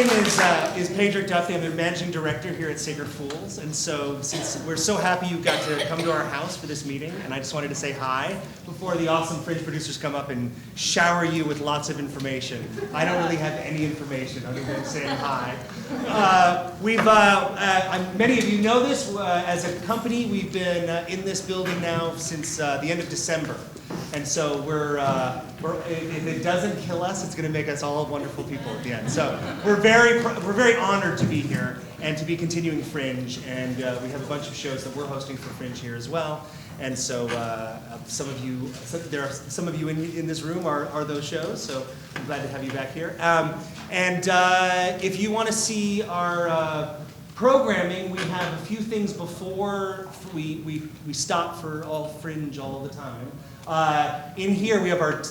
name is Pedro Duffy. I'm the managing director here at Sacred Fools, and so since we're so happy you got to come to our house for this meeting, and I just wanted to say hi before the awesome Fringe producers come up and shower you with lots of information. I don't really have any information other than saying hi. Many of you know this, as a company, we've been in this building now since the end of December. And so if it doesn't kill us, it's going to make us all wonderful people at the end. So we're very honored to be here and to be continuing Fringe. And we have a bunch of shows that we're hosting for Fringe here as well. And so some of you in this room are those shows. So I'm glad to have you back here. If you want to see our programming, we have a few things before we stop for all Fringe all the time. In here we have our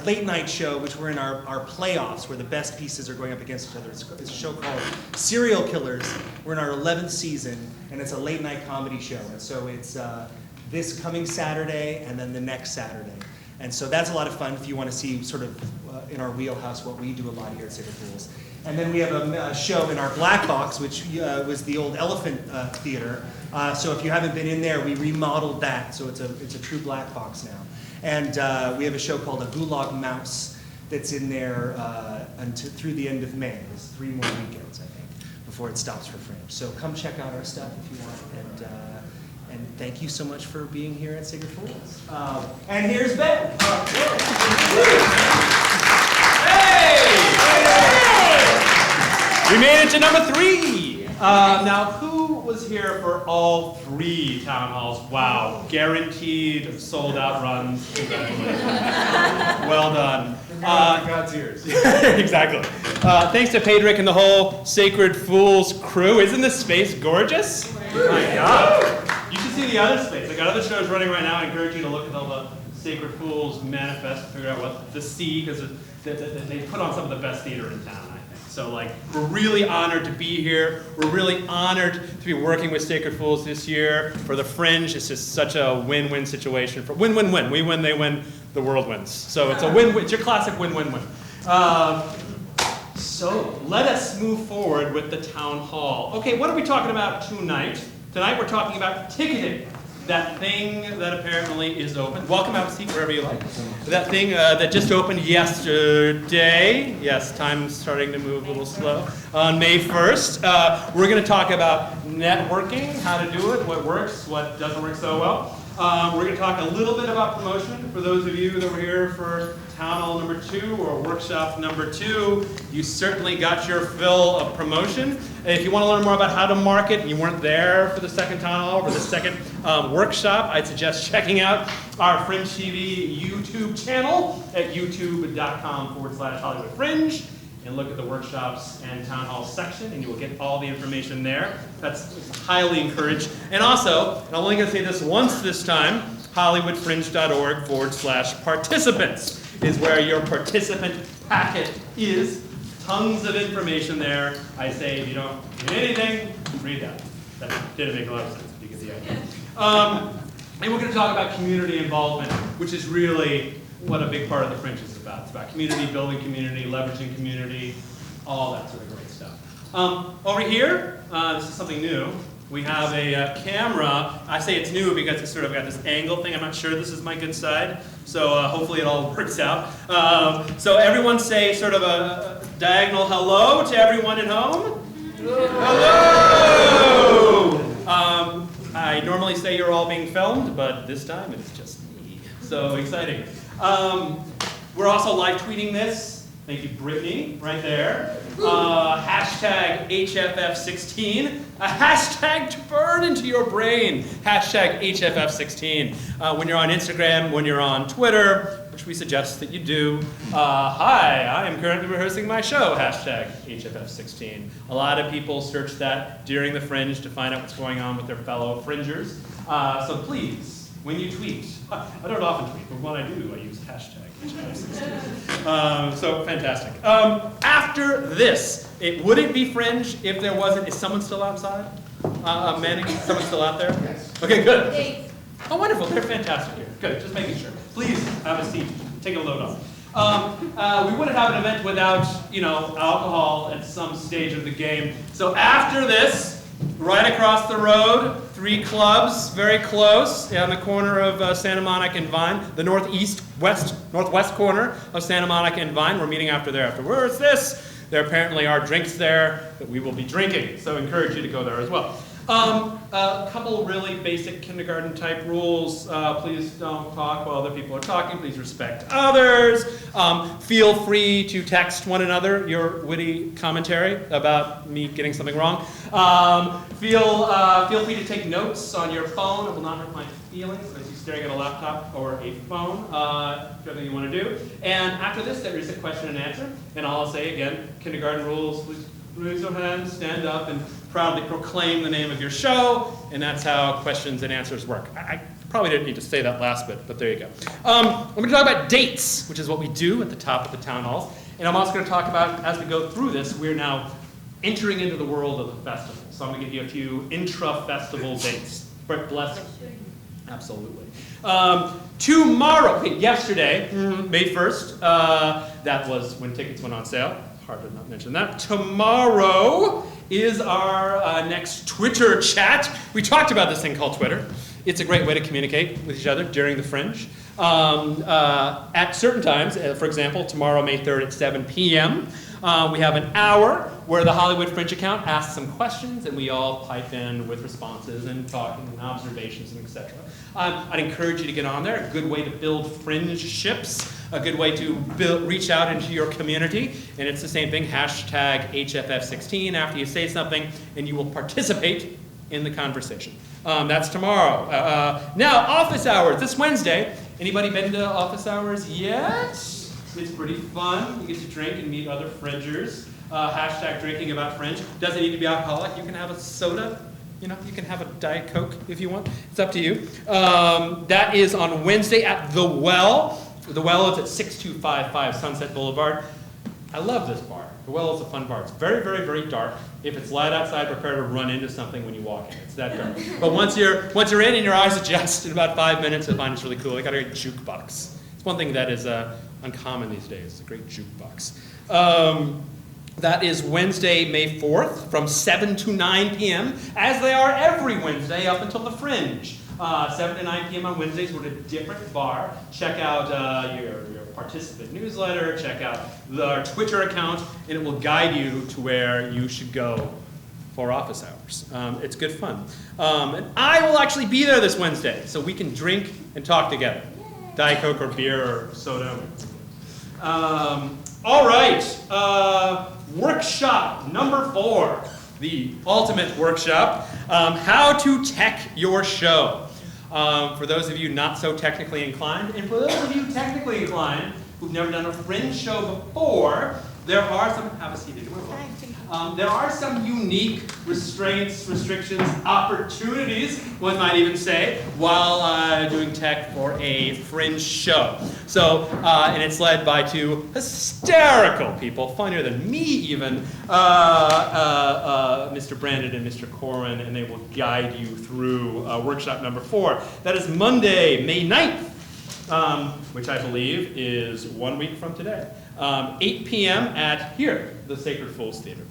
late night show, which we're in our playoffs, where the best pieces are going up against each other. It's a show called Serial Killers. We're in our 11th season, and it's a late night comedy show. And so it's this coming Saturday and then the next Saturday. And so that's a lot of fun if you want to see sort of in our wheelhouse what we do a lot here at Sacred Fools. And then we have a show in our black box, which was the old Elephant Theater. So if you haven't been in there, we remodeled that, so it's a true black box now. And we have a show called A Gulag Mouse that's in there through the end of May. There's 3 more weekends, I think, before it stops for Fringe. So come check out our stuff if you want. And thank you so much for being here at Sacred Fools. And here's Ben. We made it to number 3. Now, who was here for all 3 town halls? Wow, guaranteed sold-out runs. Congratulations. Well done. God's ears. Exactly. Thanks to Pedrick and the whole Sacred Fools crew. Isn't this space gorgeous? Oh my God. You should see the other space. I got other shows running right now. I encourage you to look at all the Sacred Fools manifest, figure out what to see, because they put on some of the best theater in town. So we're really honored to be here. We're really honored to be working with Sacred Fools this year. For the Fringe, it's just such a win-win situation. For win-win-win. We win, they win, the world wins. So it's a win-win. It's your classic win-win-win. So let us move forward with the town hall. Okay, what are we talking about tonight? Tonight we're talking about ticketing. That thing that apparently is open. Welcome, have a seat wherever you like. That thing that just opened yesterday. Yes, time's starting to move a little slow. On May 1st, we're going to talk about networking, how to do it, what works, what doesn't work so well. We're going to talk a little bit about promotion. For those of you that were here for Town Hall number 2 or workshop number 2, you certainly got your fill of promotion. If you want to learn more about how to market and you weren't there for the second Town Hall or the second workshop, I'd suggest checking out our Fringe TV YouTube channel at youtube.com/Hollywood Fringe. And look at the workshops and town hall section, and you will get all the information there. That's highly encouraged. And also, and I'm only going to say this once this time, hollywoodfringe.org/participants is where your participant packet is. Tons of information there. I say if you don't get anything, read that. That didn't make a lot of sense, if you get the idea. And we're going to talk about community involvement, which is really what a big part of the Fringe is about. It's about community, building community, leveraging community, all that sort of great stuff. Over here, this is something new. We have a camera. I say it's new because it's sort of got this angle thing. I'm not sure this is my good side, so hopefully it all works out. So everyone say sort of a diagonal hello to everyone at home. Hello! I normally say you're all being filmed, but this time it's just me. So exciting. We're also live tweeting this. Thank you, Brittany, right there. Hashtag HFF16. A hashtag to burn into your brain. Hashtag HFF16. When you're on Instagram, when you're on Twitter, which we suggest that you do. Hi, I am currently rehearsing my show. Hashtag HFF16. A lot of people search that during the Fringe to find out what's going on with their fellow Fringers. So please, when you tweet, I don't often tweet, but when I do, I use hashtag HFF16. So fantastic. After this, it wouldn't be Fringe if there wasn't. Is someone still outside? Manning, someone still out there? Yes. Okay, good. Thanks. Oh, wonderful. They're fantastic here. Good. Just making sure. Please have a seat. Take a load off. We wouldn't have an event without, alcohol at some stage of the game. So after this, right across the road, 3 clubs, very close, on the corner of Santa Monica and Vine, the northwest corner of Santa Monica and Vine. We're meeting after there. Where's this? There apparently are drinks there that we will be drinking, so I encourage you to go there as well. A couple really basic kindergarten type rules. Please don't talk while other people are talking. Please respect others. Feel free to text one another your witty commentary about me getting something wrong. Feel free to take notes on your phone. It will not hurt my feelings as you're staring at a laptop or a phone, whatever you want to do. And after this, there is a question and answer. And I'll say again, kindergarten rules. Please raise your hand, stand up, and proudly proclaim the name of your show, and that's how questions and answers work. I probably didn't need to say that last bit, but there you go. I'm going to talk about dates, which is what we do at the top of the town halls, and I'm also going to talk about, as we go through this, we're now entering into the world of the festival. So I'm going to give you a few intra-festival dates. Bless you. Absolutely. Tomorrow, yesterday, May 1st, that was when tickets went on sale. Hard to not mention that. Tomorrow is our next Twitter chat. We talked about this thing called Twitter. It's a great way to communicate with each other during the Fringe. At certain times, for example, tomorrow, May 3rd at 7 p.m., we have an hour where the Hollywood Fringe account asks some questions and we all pipe in with responses and talking and observations and etc. I'd encourage you to get on there. A good way to build friendships, a good way to reach out into your community. And it's the same thing, hashtag HFF16 after you say something and you will participate in the conversation. That's tomorrow. Now, office hours, this Wednesday. Anybody been to office hours yet? It's pretty fun. You get to drink and meet other Fringers. Hashtag drinking about Fringe. Doesn't need to be alcoholic. You can have a soda. You can have a Diet Coke if you want. It's up to you. That is on Wednesday at The Well. The Well is at 6255 Sunset Boulevard. I love this bar. The Well is a fun bar. It's very, very, very dark. If it's light outside, prepare to run into something when you walk in. It's that dark. But once you're in and your eyes adjust in about 5 minutes, I find it's really cool. They got a great jukebox. It's one thing that is uncommon these days. It's a great jukebox. That is Wednesday, May 4th, from 7 to 9 p.m., as they are every Wednesday up until the Fringe. 7 to 9 p.m. on Wednesdays, we're at a different bar. Check out your participant newsletter, check out our Twitter account, and it will guide you to where you should go for office hours. It's good fun. And I will actually be there this Wednesday, so we can drink and talk together. Diet Coke or beer or soda. All right, workshop number 4, the ultimate workshop, how to tech your show. For those of you not so technically inclined, and for those of you technically inclined who've never done a Fringe show before, there are some, have a seat, there are some unique restraints, restrictions, opportunities, one might even say, while doing tech for a Fringe show. So, and it's led by 2 hysterical people, funnier than me even, Mr. Brandon and Mr. Corwin, and they will guide you through workshop number 4. That is Monday, May 9th, which I believe is 1 week from today. 8 p.m. at here, the Sacred Fools Theater.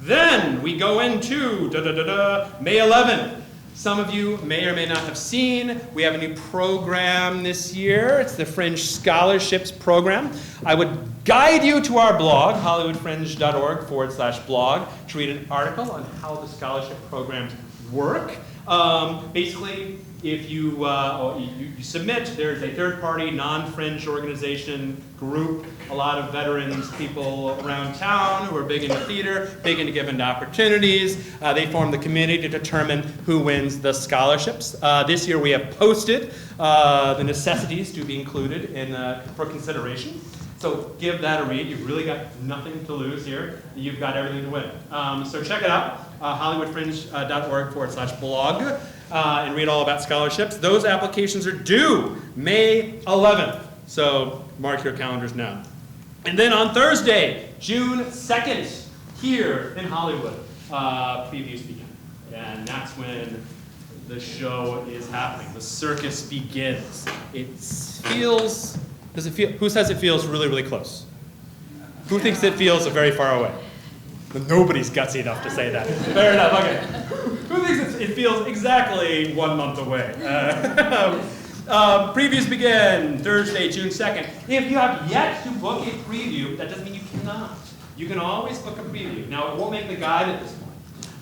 Then we go into May 11th. Some of you may or may not have seen, we have a new program this year. It's the Fringe Scholarships Program. I would guide you to our blog, hollywoodfringe.org/blog, to read an article on how the scholarship programs work. Basically, if you submit, there's a third-party, non-Fringe organization group, a lot of veterans, people around town who are big into theater, big into giving opportunities. They form the committee to determine who wins the scholarships. This year we have posted the necessities to be included for consideration. So give that a read. You've really got nothing to lose here. You've got everything to win. So check it out, hollywoodfringe.org/blog. And read all about scholarships. Those applications are due May 11th, so mark your calendars now. And then on Thursday, June 2nd, here in Hollywood, previews begin. And that's when the show is happening. The circus begins. It feels Does it feel? Who says it feels really, really close? Who thinks it feels very far away? Nobody's gutsy enough to say that. Fair enough. Okay. Who thinks it feels exactly 1 month away? Previews begin Thursday, June 2nd. If you have yet to book a preview, that doesn't mean you cannot. You can always book a preview. Now, it won't make the guide at this point.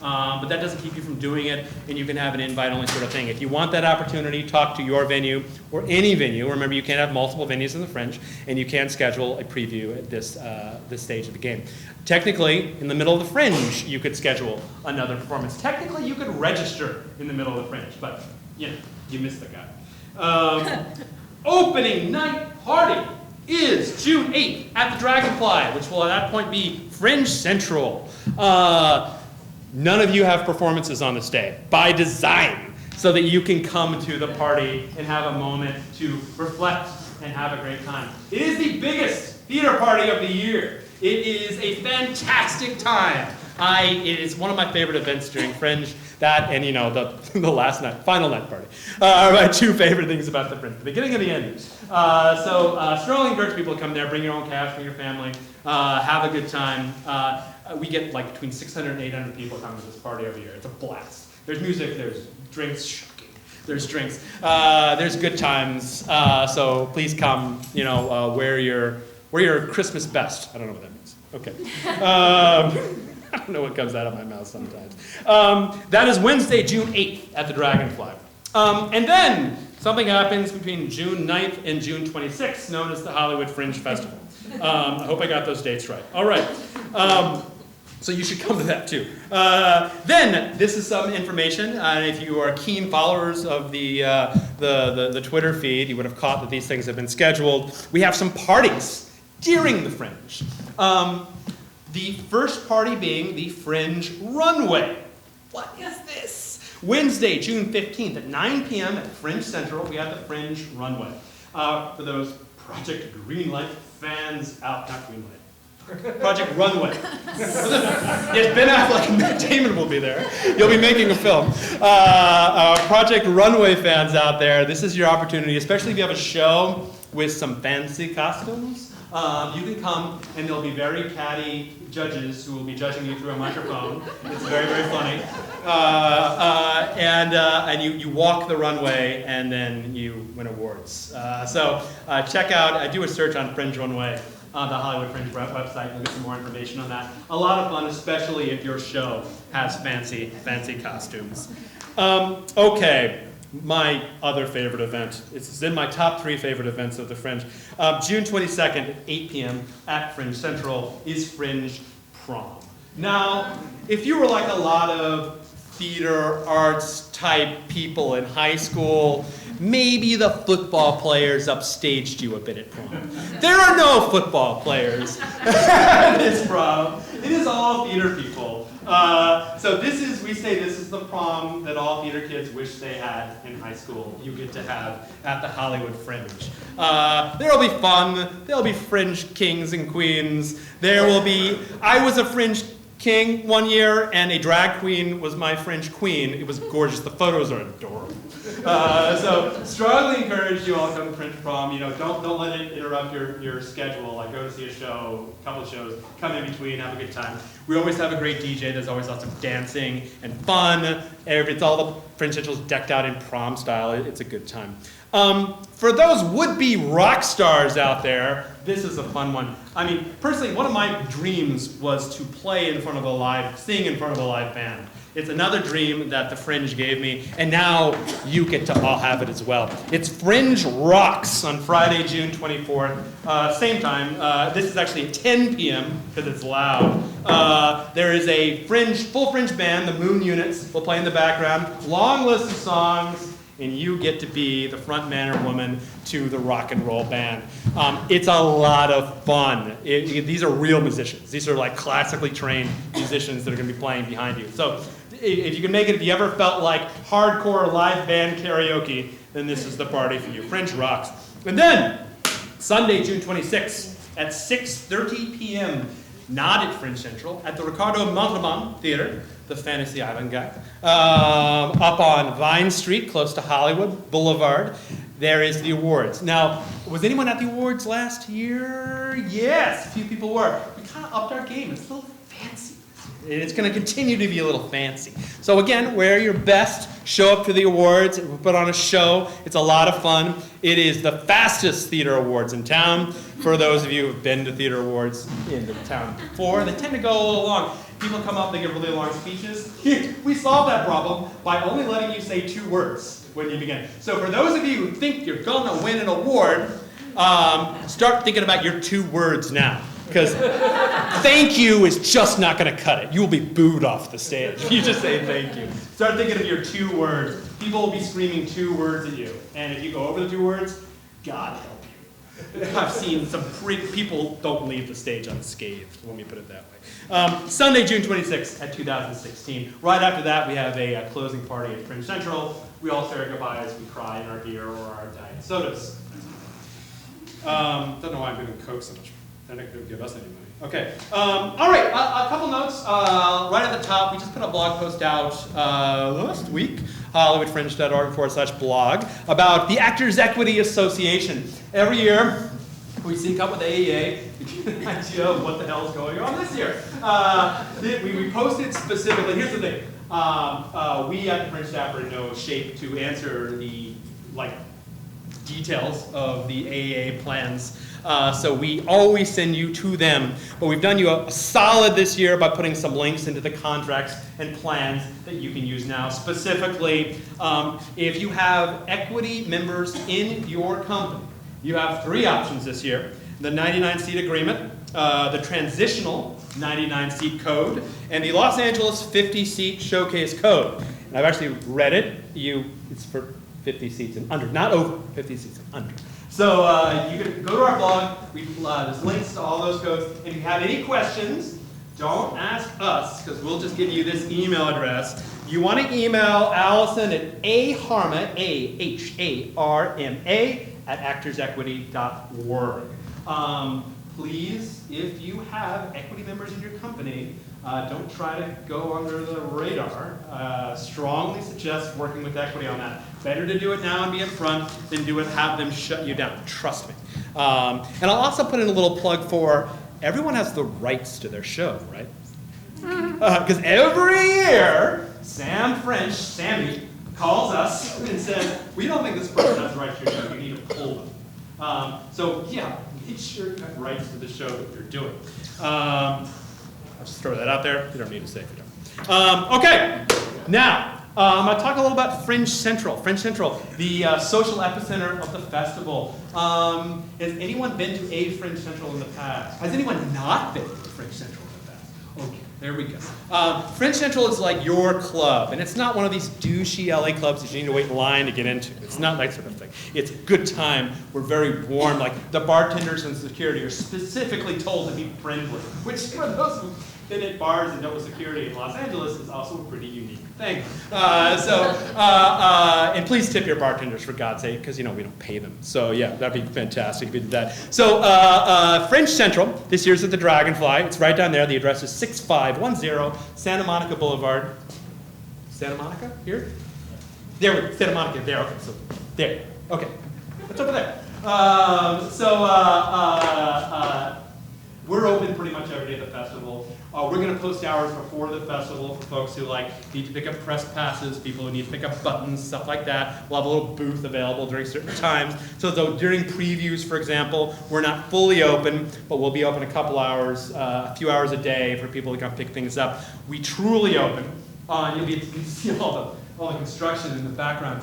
But that doesn't keep you from doing it, and you can have an invite-only sort of thing. If you want that opportunity, talk to your venue or any venue. Remember, you can't have multiple venues in the Fringe, and you can schedule a preview at this stage of the game. Technically, in the middle of the Fringe, you could schedule another performance. Technically, you could register in the middle of the Fringe, but you missed the guy. Opening night party is June 8th at the Dragonfly, which will at that point be Fringe Central. None of you have performances on this day, by design, so that you can come to the party and have a moment to reflect and have a great time. It is the biggest theater party of the year. It is a fantastic time. It is one of my favorite events during Fringe. That and, the last night, final night party are my two favorite things about the Fringe, the beginning and the end. So strongly encourage people to come there, bring your own cash, bring your family, have a good time. We get like between 600 and 800 people coming to this party every year. It's a blast. There's music, there's drinks, shocking. There's drinks, there's good times. So please come, wear your Christmas best. I don't know what that means. Okay. I don't know what comes out of my mouth sometimes. That is Wednesday, June 8th at the Dragonfly. And then something happens between June 9th and June 26th, known as the Hollywood Fringe Festival. I hope I got those dates right. All right. So you should come to that too. Then this is some information. If you are keen followers of the Twitter feed, you would have caught that these things have been scheduled. We have some parties during the Fringe. The first party being the Fringe Runway. What is this? Wednesday, June 15th at 9 p.m. at Fringe Central, we have the Fringe Runway. For those Project Greenlight fans out, not Greenlight, Project Runway. Yes, Ben Affleck and Matt Damon will be there. You'll be making a film. Project Runway fans out there, this is your opportunity, especially if you have a show with some fancy costumes. You can come, and there'll be very catty judges who will be judging you through a microphone. It's very, very funny. And you walk the runway, and then you win awards. So check out, do a search on Fringe Runway on the Hollywood Fringe website. You'll get some more information on that. A lot of fun, especially if your show has fancy costumes. Okay. My other favorite event. It's in my top 3 favorite events of the Fringe. June 22nd at 8 p.m. at Fringe Central is Fringe Prom. Now, if you were like a lot of theater arts type people in high school, maybe the football players upstaged you a bit at prom. There are no football players at this prom. It is all theater people. So we say this is the prom that all theater kids wish they had in high school. You get to have at the Hollywood Fringe. There'll be fun. There'll be Fringe kings and queens. I was a Fringe king one year, and a drag queen was my Fringe queen. It was gorgeous. The photos are adorable. So strongly encourage you all to come to Fringe Prom. Don't let it interrupt your schedule. Like go to see a show, a couple of shows, come in between, have a good time. We always have a great DJ. There's always lots of dancing and fun. It's all the Fringe Central's decked out in prom style. It's a good time. For those would-be rock stars out there, this is a fun one. I mean, personally, one of my dreams was to sing in front of a live band. It's another dream that the Fringe gave me, and now you get to all have it as well. It's Fringe Rocks on Friday, June 24th. Same time. This is actually at 10 p.m. because it's loud. There is a full Fringe band, the Moon Units, will play in the background. Long list of songs. And you get to be the front man or woman to the rock and roll band. It's a lot of fun. These are real musicians. These are like classically trained musicians that are going to be playing behind you. So if you can make it, if you ever felt like hardcore live band karaoke, then this is the party for you. Fringe rocks. And then Sunday, June 26th at 6:30 p.m., not at Fringe Central, at the Ricardo Montalban Theater, the Fantasy Island guy. Up on Vine Street, close to Hollywood Boulevard, there is the awards. Now, was anyone at the awards last year? Yes, a few people were. We kind of upped our game. It's a little fancy. It's going to continue to be a little fancy. So again, wear your best. Show up to the awards. We put on a show. It's a lot of fun. It is the fastest theater awards in town. For those of you who have been to theater awards in the town before, they tend to go a little long. People come up, they give really long speeches. We solved that problem by only letting you say 2 words when you begin. So for those of you who think you're going to win an award, start thinking about your 2 words now. Because thank you is just not going to cut it. You will be booed off the stage if you just say thank you. Start thinking of your 2 words. People will be screaming 2 words at you. And if you go over the 2 words, God help you. I've seen some people don't leave the stage unscathed, let me put it that way. Sunday, June 26th at 2016. Right after that, we have a closing party at Fringe Central. We all say our goodbyes, we cry in our beer or our diet sodas. Don't know why I'm giving Coke so much. They're not going to give us any money. Okay. All right. A couple notes. Right at the top, we just put a blog post out last week, hollywoodfringe.org/blog, about the Actors Equity Association. Every year, we sync up with AEA to get an idea of what the hell is going on this year. We posted specifically. Here's the thing. We at the Fringe staff are in no shape to answer the details of the AEA plans. So we always send you to them, but we've done you a solid this year by putting some links into the contracts and plans that you can use now. Specifically, if you have equity members in your company, you have 3 options this year: the 99-seat agreement, the transitional 99-seat code, and the Los Angeles 50-seat showcase code. And I've actually read it. It's for 50 seats and under, not over, 50 seats and under. So you can go to our blog. There's links to all those codes. If you have any questions, don't ask us, because we'll just give you this email address. You want to email Allison at aharma, AHARMA, at actorsequity.org. Please, if you have equity members in your company, don't try to go under the radar. Strongly suggest working with equity on that. Better to do it now and be in front than do it have them shut you down. Trust me. And I'll also put in a little plug for everyone has the rights to their show, right? Because every year, Sammy, calls us and says, we don't think this person has the rights to your show. You need to pull them. So yeah, make sure you have rights to the show that you're doing. I'll just throw that out there. You don't need to say if you don't. Okay, now I'm going to talk a little about Fringe Central. Fringe Central, the social epicenter of the festival. Has anyone been to a Fringe Central in the past? Has anyone not been to a Fringe Central in the past? Okay, there we go. Fringe Central is like your club, and it's not one of these douchey LA clubs that you need to wait in line to get into. It's not that sort of thing. It's a good time. We're very warm. Like the bartenders and security are specifically told to be friendly, which for those who've been at bars and dealt with security in Los Angeles is also a pretty unique thing. And please tip your bartenders, for God's sake, because we don't pay them. So yeah, that'd be fantastic if you did that. So Fringe Central, this year's at the Dragonfly. It's right down there. The address is 6510 Santa Monica Boulevard. Santa Monica? Here? There, Santa Monica, there. Okay, so there. Okay, what's over there? We're open pretty much every day of the festival. We're going to post hours before the festival for folks who need to pick up press passes, people who need to pick up buttons, stuff like that. We'll have a little booth available during certain times. So though during previews, for example, we're not fully open, but we'll be open a couple hours, a few hours a day for people to come pick things up. We truly open. You can see all the construction in the background.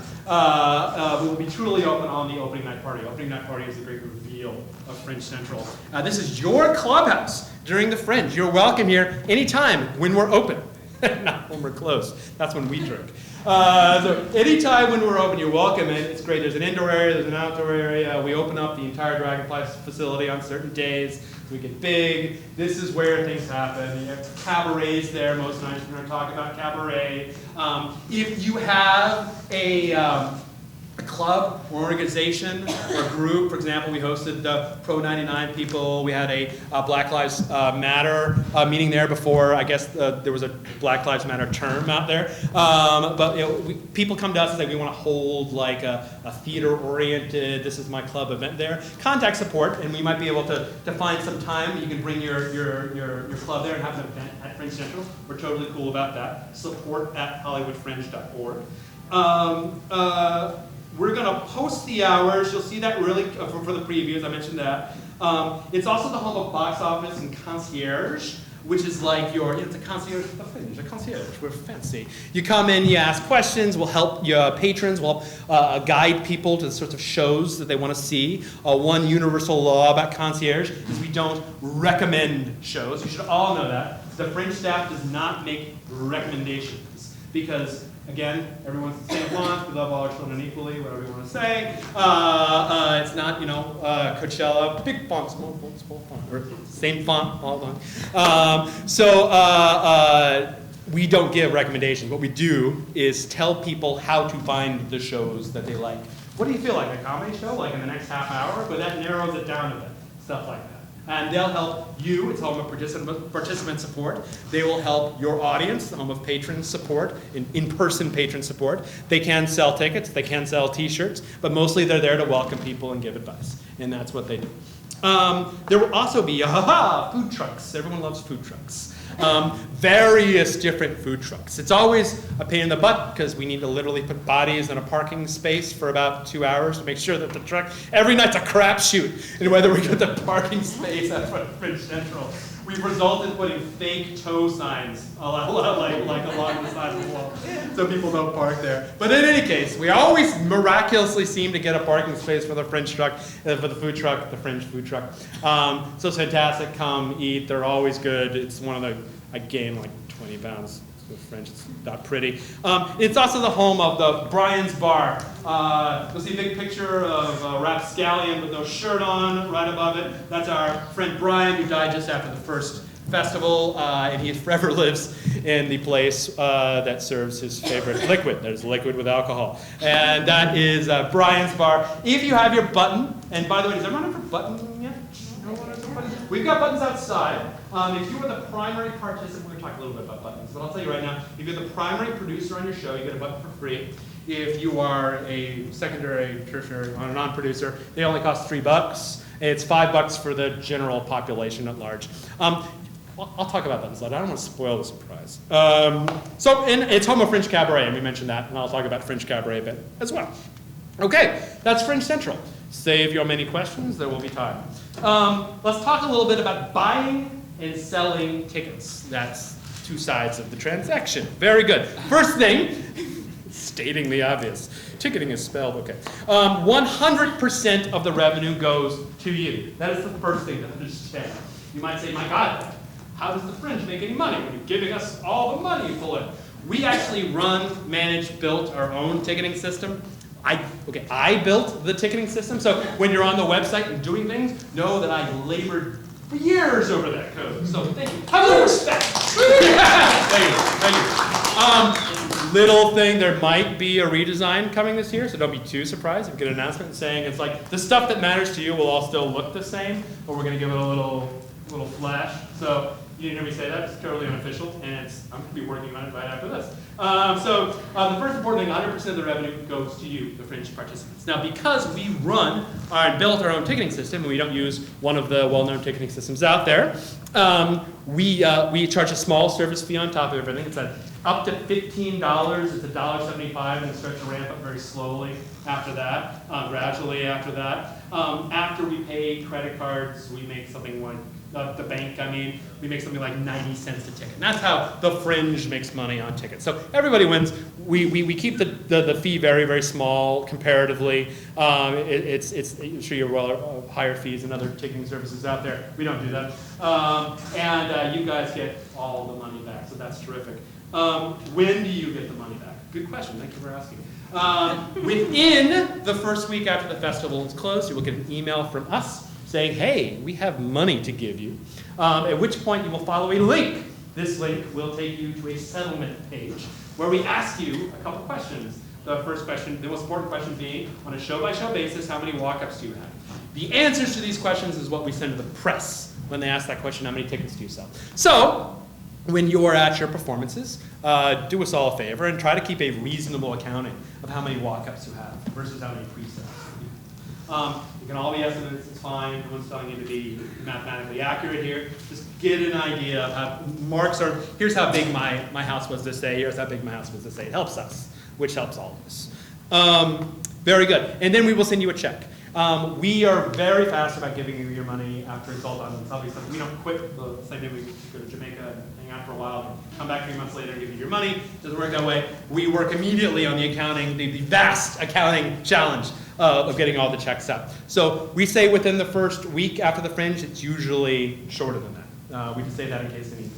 We will be truly open on the opening night party. Opening night party is the great reveal of Fringe Central. This is your clubhouse during the Fringe. You're welcome here anytime when we're open, not when we're closed. That's when we drink. So anytime when we're open, you're welcome. And it's great. There's an indoor area, there's an outdoor area. We open up the entire Dragonfly facility on certain days. We get big. This is where things happen. You have cabarets there most nights. We're going to talk about cabaret. If you have a a club or organization or group. For example, we hosted the Pro 99 people. We had a Black Lives Matter meeting there before, I guess, there was a Black Lives Matter term out there. But people come to us and say, we want to hold like a theater-oriented, this is my club event there. Contact support, and we might be able to find some time. You can bring your club there and have an event at Fringe Central. We're totally cool about that. support@hollywoodfringe.org. We're going to post the hours. You'll see that really for the previews. I mentioned that. It's also the home of box office and concierge, which is like it's a concierge, a concierge. We're fancy. You come in, you ask questions. We'll help your patrons. We'll guide people to the sorts of shows that they want to see. One universal law about concierge is we don't recommend shows. You should all know that. The Fringe staff does not make recommendations because, again, everyone's the same font. We love all our children equally, whatever you want to say. It's not, Coachella, big font, small font, or same font, all font. We don't give recommendations. What we do is tell people how to find the shows that they like. What do you feel like, a comedy show, like in the next half hour? But that narrows it down a bit, stuff like that. And they'll help you. It's home of participant support. They will help your audience, the home of patron support, in-person patron support. They can sell tickets, they can sell t-shirts, but mostly they're there to welcome people and give advice. And that's what they do. There will also be, food trucks. Everyone loves food trucks. Various different food trucks. It's always a pain in the butt because we need to literally put bodies in a parking space for about 2 hours to make sure that the truck, every night's a crapshoot in whether we get the parking space at Fringe Central. We've resulted in putting fake tow signs like along the side of the wall so people don't park there. But in any case, we always miraculously seem to get a parking space for the Fringe truck, for the food truck, the Fringe food truck. So it's fantastic. Come eat. They're always good. It's one of the, I gained like 20 pounds. With French, it's not pretty. It's also the home of the Brian's Bar. You'll see a big picture of a rapscallion with no shirt on right above it. That's our friend Brian, who died just after the first festival, and he forever lives in the place that serves his favorite liquid. There's liquid with alcohol. And that is Brian's Bar. If you have your button, and by the way, does everyone have a button yet? We've got buttons outside. If you were the primary participant, we're going to talk a little bit about buttons, but I'll tell you right now, if you're the primary producer on your show, you get a button for free. If you are a secondary, tertiary, or a non-producer, they only cost $3. It's $5 for the general population at large. I'll talk about buttons later. I don't want to spoil the surprise. It's home of Fringe Cabaret, and we mentioned that, and I'll talk about Fringe Cabaret a bit as well. Okay, that's Fringe Central. Save your many questions, there will be time. Let's talk a little bit about buying and selling tickets. That's two sides of the transaction. Very good. First thing, stating the obvious. Ticketing is spelled, okay. 100% of the revenue goes to you. That is the first thing to understand. You might say, my God, how does the Fringe make any money when you're giving us all the money you pull in? We actually built our own ticketing system. I built the ticketing system, so when you're on the website and doing things, know that I labored for years over that code. So thank you. Have a little respect. Thank you. Little thing, there might be a redesign coming this year, so don't be too surprised if you get an announcement saying it's like the stuff that matters to you will all still look the same, but we're going to give it a little flash. So you didn't hear me say that. It's totally unofficial, and I'm going to be working on it right after this. The first important thing, 100% of the revenue goes to you, the Fringe participants. Now, because we built our own ticketing system, and we don't use one of the well-known ticketing systems out there, we charge a small service fee on top of everything. It's up to $15. It's $1.75, and it starts to ramp up very slowly after that, gradually after that. After we pay credit cards, we make something like the bank, we make something like 90 cents a ticket. And that's how the Fringe makes money on tickets. So everybody wins. We keep the fee very, very small comparatively. I'm sure you're well of higher fees than other ticketing services out there. We don't do that. You guys get all the money back, so that's terrific. When do you get the money back? Good question, thank you for asking. Within the first week after the festival is closed, you will get an email from us saying, hey, we have money to give you, at which point you will follow a link. This link will take you to a settlement page where we ask you a couple questions. The first question, the most important question being, on a show-by-show basis, how many walk-ups do you have? The answers to these questions is what we send to the press when they ask that question, how many tickets do you sell? So, when you're at your performances, do us all a favor and try to keep a reasonable accounting of how many walk-ups you have versus how many pre-sales you have. You can all be estimates, it's fine. No one's telling you to be mathematically accurate here. Just get an idea of how marks are. Here's how big my house was this day. Here's how big my house was this day. It helps us, which helps all of us. Very good. And then we will send you a check. We are very fast about giving you your money after it's all done. It's obviously, we don't quit. Say maybe we go to Jamaica and hang out for a while, come back 3 months later and give you your money. It doesn't work that way. We work immediately on the accounting, the vast accounting challenge of getting all the checks out. So we say within the first week after the Fringe, it's usually shorter than that. We just say that in case any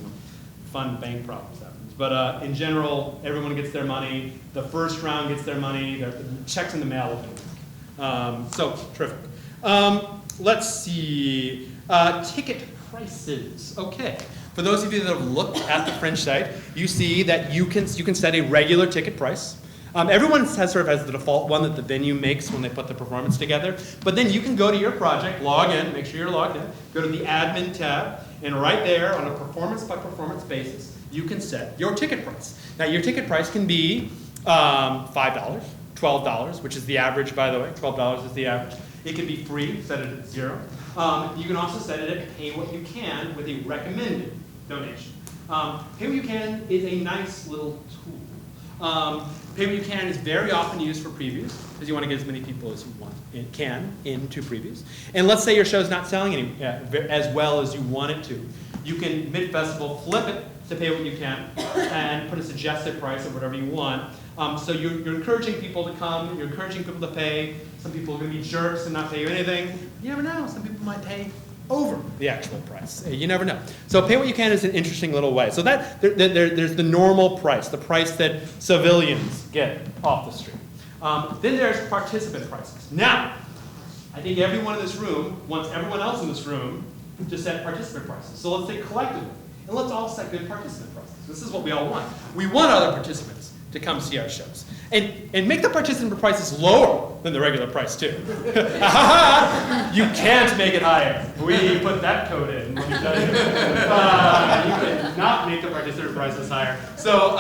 fun bank problems happen. But in general, everyone gets their money. The first round gets their money. The checks in the mail within a week. So terrific. Let's see. Ticket prices. Okay. For those of you that have looked at the Fringe site, you see that you can set a regular ticket price. Everyone has sort of has the default one that the venue makes when they put the performance together. But then you can go to your project, log in, make sure you're logged in, go to the admin tab, and right there on a performance by performance basis, you can set your ticket price. Now your ticket price can be $5, $12, which is the average, by the way. $12 is the average. It can be free, set it at $0. You can also set it at pay what you can with a recommended donation. Pay what you can is a nice little tool. Pay what you can is very often used for previews, because you want to get as many people as you can into previews. And let's say your show's not selling as well as you want it to. You can, mid-festival, flip it to pay what you can and put a suggested price of whatever you want. So you're encouraging people to come, you're encouraging people to pay. Some people are going to be jerks and not pay you anything. You never know, some people might pay over the actual price. You never know. So pay what you can is an interesting little way. So there's the normal price, the price that civilians get off the street. Then there's participant prices. Now, I think everyone in this room wants everyone else in this room to set participant prices. So let's say collectively, and let's all set good participant prices. This is what we all want. We want other participants to come see our shows. And make the participant prices lower than the regular price too. You can't make it higher. We put that code in, let me tell you. You cannot make the participant prices higher. So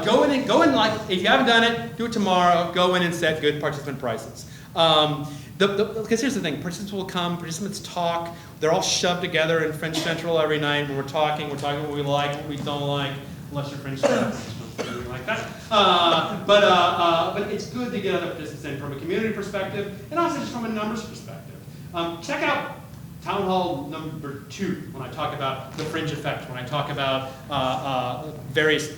go in like, if you haven't done it, do it tomorrow. Go in and set good participant prices. Because here's the thing, participants will come, participants talk, they're all shoved together in Fringe Central every night when we're talking what we like, what we don't like, unless you're Fringe Central. Like that. But it's good to get other participants in from a community perspective and also just from a numbers perspective. Check out Town Hall number 2 when I talk about the Fringe effect, when I talk about various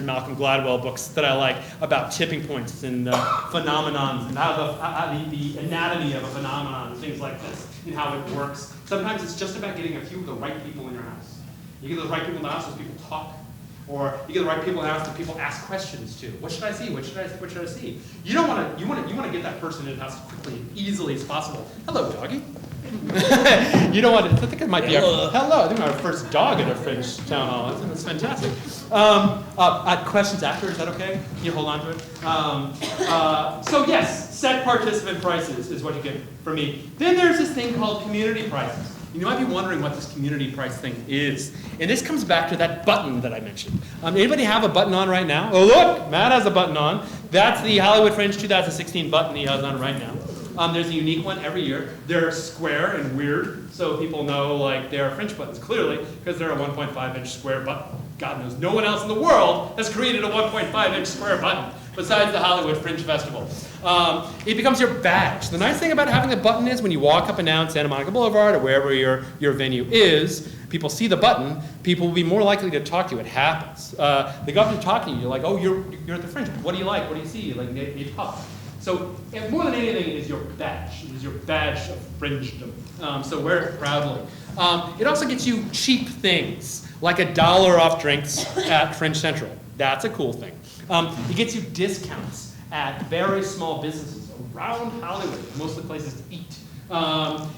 Malcolm Gladwell books that I like about tipping points and phenomenons and how the anatomy of a phenomenon and things like this and how it works. Sometimes it's just about getting a few of the right people in your house. You get the right people in the house, those people talk. Or you get the right people in the house, that people ask questions to. What should I see? What should I see? What should I see? You want to get that person in the house as quickly and easily as possible. Hello, doggy. You don't want to. I think it might be I think our first dog at our Fringe town hall. That's fantastic. Questions after, is that okay? Can you hold on to it? So yes, set participant prices is what you get from me. Then there's this thing called community prices. You might be wondering what this community price thing is. And this comes back to that button that I mentioned. Anybody have a button on right now? Oh look, Matt has a button on. That's the Hollywood Fringe 2016 button he has on right now. There's a unique one every year. They're square and weird, so people know like they're Fringe buttons, clearly, because they're a 1.5-inch square button. God knows, no one else in the world has created a 1.5-inch square button besides the Hollywood Fringe Festival. It becomes your badge. The nice thing about having a button is when you walk up and down Santa Monica Boulevard or wherever your venue is, people see the button, people will be more likely to talk to you. It happens. They go up and talk to you. You're like, oh, you're at the Fringe. What do you like? What do you see? Like, they talk. So more than anything, it is your badge. It is your badge of Fringedom. So wear it proudly. It also gets you cheap things, like $1 off drinks at Fringe Central. That's a cool thing. It gets you discounts at very small businesses around Hollywood, most of the places to eat.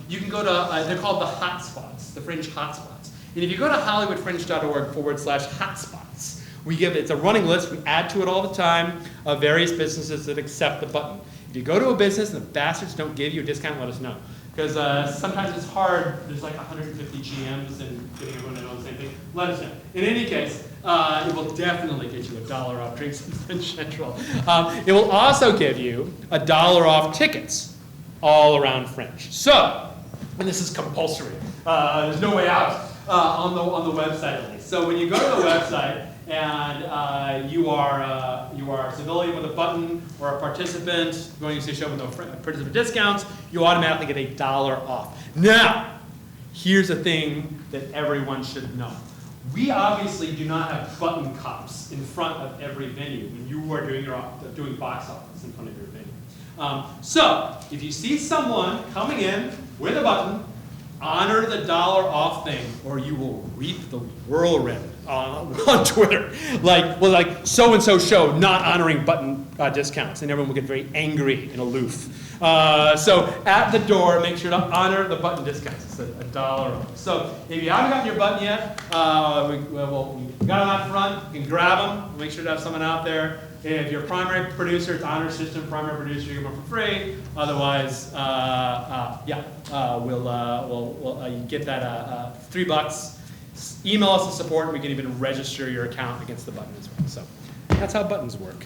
You can go to, they're called the hotspots, the Fringe hotspots. And if you go to hollywoodfringe.org/hotspots, It's a running list. We add to it all the time of various businesses that accept the button. If you go to a business and the bastards don't give you a discount, let us know. Because sometimes it's hard. There's like 150 GMs and getting everyone to know the same thing. Let us know. In any case, it will definitely get you $1 off drinks in Fringe Central. It will also give you $1 off tickets all around Fringe. So, and this is compulsory. There's no way out on the website at least. So when you go to the website and you are a civilian with a button or a participant going to see a show with no participant discounts, you automatically get $1 off. Now, here's a thing that everyone should know. We obviously do not have button cops in front of every venue when you are doing box office in front of your venue. So, if you see someone coming in with a button, honor the $1 off thing, or you will reap the whirlwind on Twitter. Like so-and-so show not honoring button discounts, and everyone will get very angry and aloof. So at the door, make sure to honor the button discounts. It's $1 off. So if you haven't gotten your button yet, we got them out front. You can grab them. Make sure to have someone out there. If you're a primary producer, it's honor system, primary producer, you get them for free. Otherwise, you get that $3. Email us the support, and we can even register your account against the button as well. So that's how buttons work.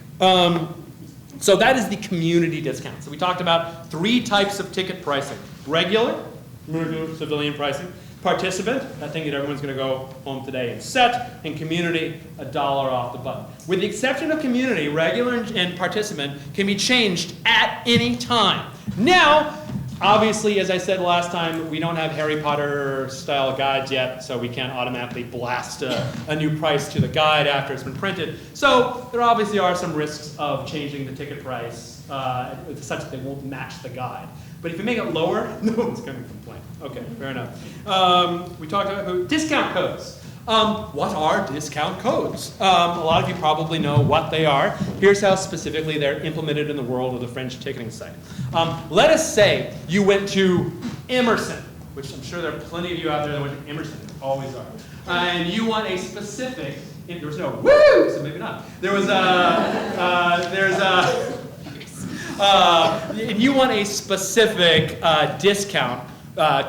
So that is the community discount. So we talked about 3 types of ticket pricing: regular, civilian pricing; participant, that thing that everyone's going to go home today and set; and community, $1 off the button. With the exception of community, regular and participant can be changed at any time. Now, obviously, as I said last time, we don't have Harry Potter style guides yet, so we can't automatically blast a new price to the guide after it's been printed. So there obviously are some risks of changing the ticket price such that they won't match the guide. But if you make it lower, no one's going to complain. Okay, fair enough. We talked about discount codes. What are discount codes? A lot of you probably know what they are. Here's how specifically they're implemented in the world of the Fringe ticketing site. Let us say you went to Emerson, which I'm sure there are plenty of you out there that went to Emerson. There always are. And you want a specific, there was no woo, so maybe not. There was and you want a specific discount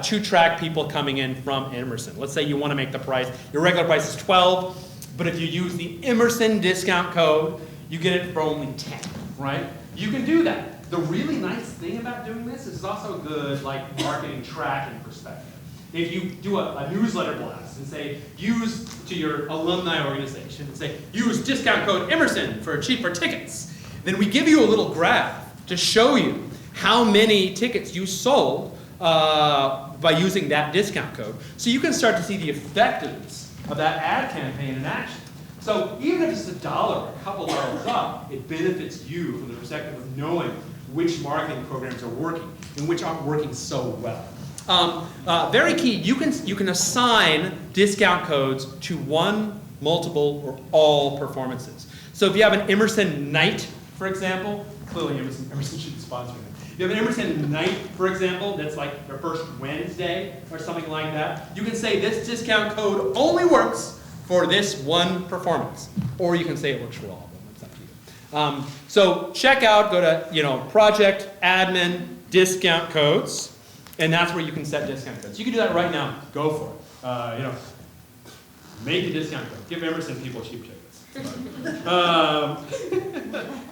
to track people coming in from Emerson. Let's say you want to make the price, your regular price is $12, but if you use the Emerson discount code, you get it for only $10, right? You can do that. The really nice thing about doing this is it's also good marketing tracking perspective. If you do a newsletter blast and say, use to your alumni organization and say, use discount code Emerson for cheaper tickets, then we give you a little graph to show you how many tickets you sold by using that discount code. So you can start to see the effectiveness of that ad campaign in action. So even if it's $1 or a couple dollars up, it benefits you from the perspective of knowing which marketing programs are working and which aren't working so well. Very key, you can assign discount codes to one, multiple, or all performances. So if you have an Emerson night, for example, clearly Emerson should be sponsoring it. If you have an Emerson night, for example, that's like their first Wednesday or something like that, you can say this discount code only works for this one performance. Or you can say it works for all of them. It's up to you. So check out, go to project, admin, discount codes, and that's where you can set discount codes. You can do that right now. Go for it. Make a discount code. Give Emerson people cheap tickets.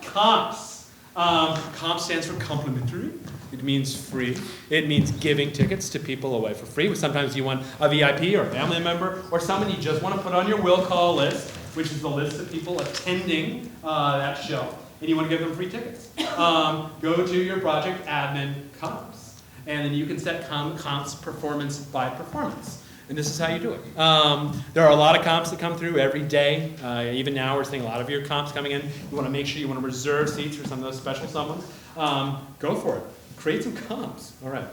Comps. Comp stands for complimentary. It means free. It means giving tickets to people away for free. Sometimes you want a VIP or a family member or someone you just want to put on your will call list, which is the list of people attending that show, and you want to give them free tickets. Go to your project admin comps, and then you can set comps performance by performance. And this is how you do it. There are a lot of comps that come through every day. Even now we're seeing a lot of your comps coming in. You want to make sure you want to reserve seats for some of those special someones. Go for it. Create some comps. All right.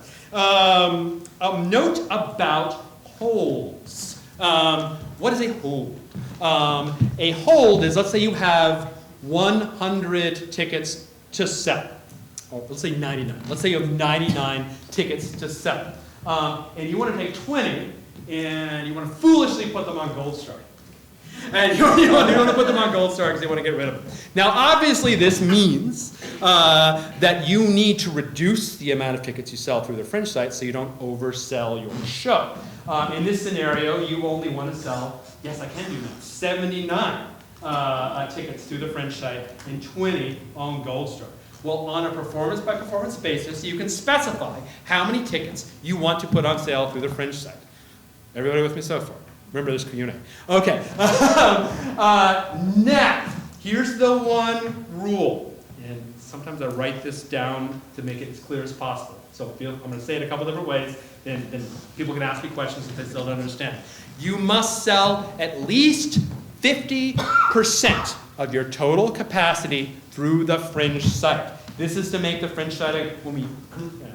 A note about holds. What is a hold? A hold is, let's say you have 100 tickets to sell. Or let's say 99. Let's say you have 99 tickets to sell. And you want to take 20 and you want to foolishly put them on Gold Star. And you want to put them on Gold Star because they want to get rid of them. Now, obviously, this means that you need to reduce the amount of tickets you sell through the Fringe site so you don't oversell your show. In this scenario, you only want to sell, yes, I can do that, 79 tickets through the Fringe site and 20 on Gold Star. Well, on a performance-by-performance basis, you can specify how many tickets you want to put on sale through the Fringe site. Everybody with me so far? Remember this Q&A. Okay. Now, here's the one rule. And sometimes I write this down to make it as clear as possible. So I'm going to say it a couple different ways, then people can ask me questions if they still don't understand. You must sell at least 50% of your total capacity through the Fringe site. This is to make the Fringe site, when we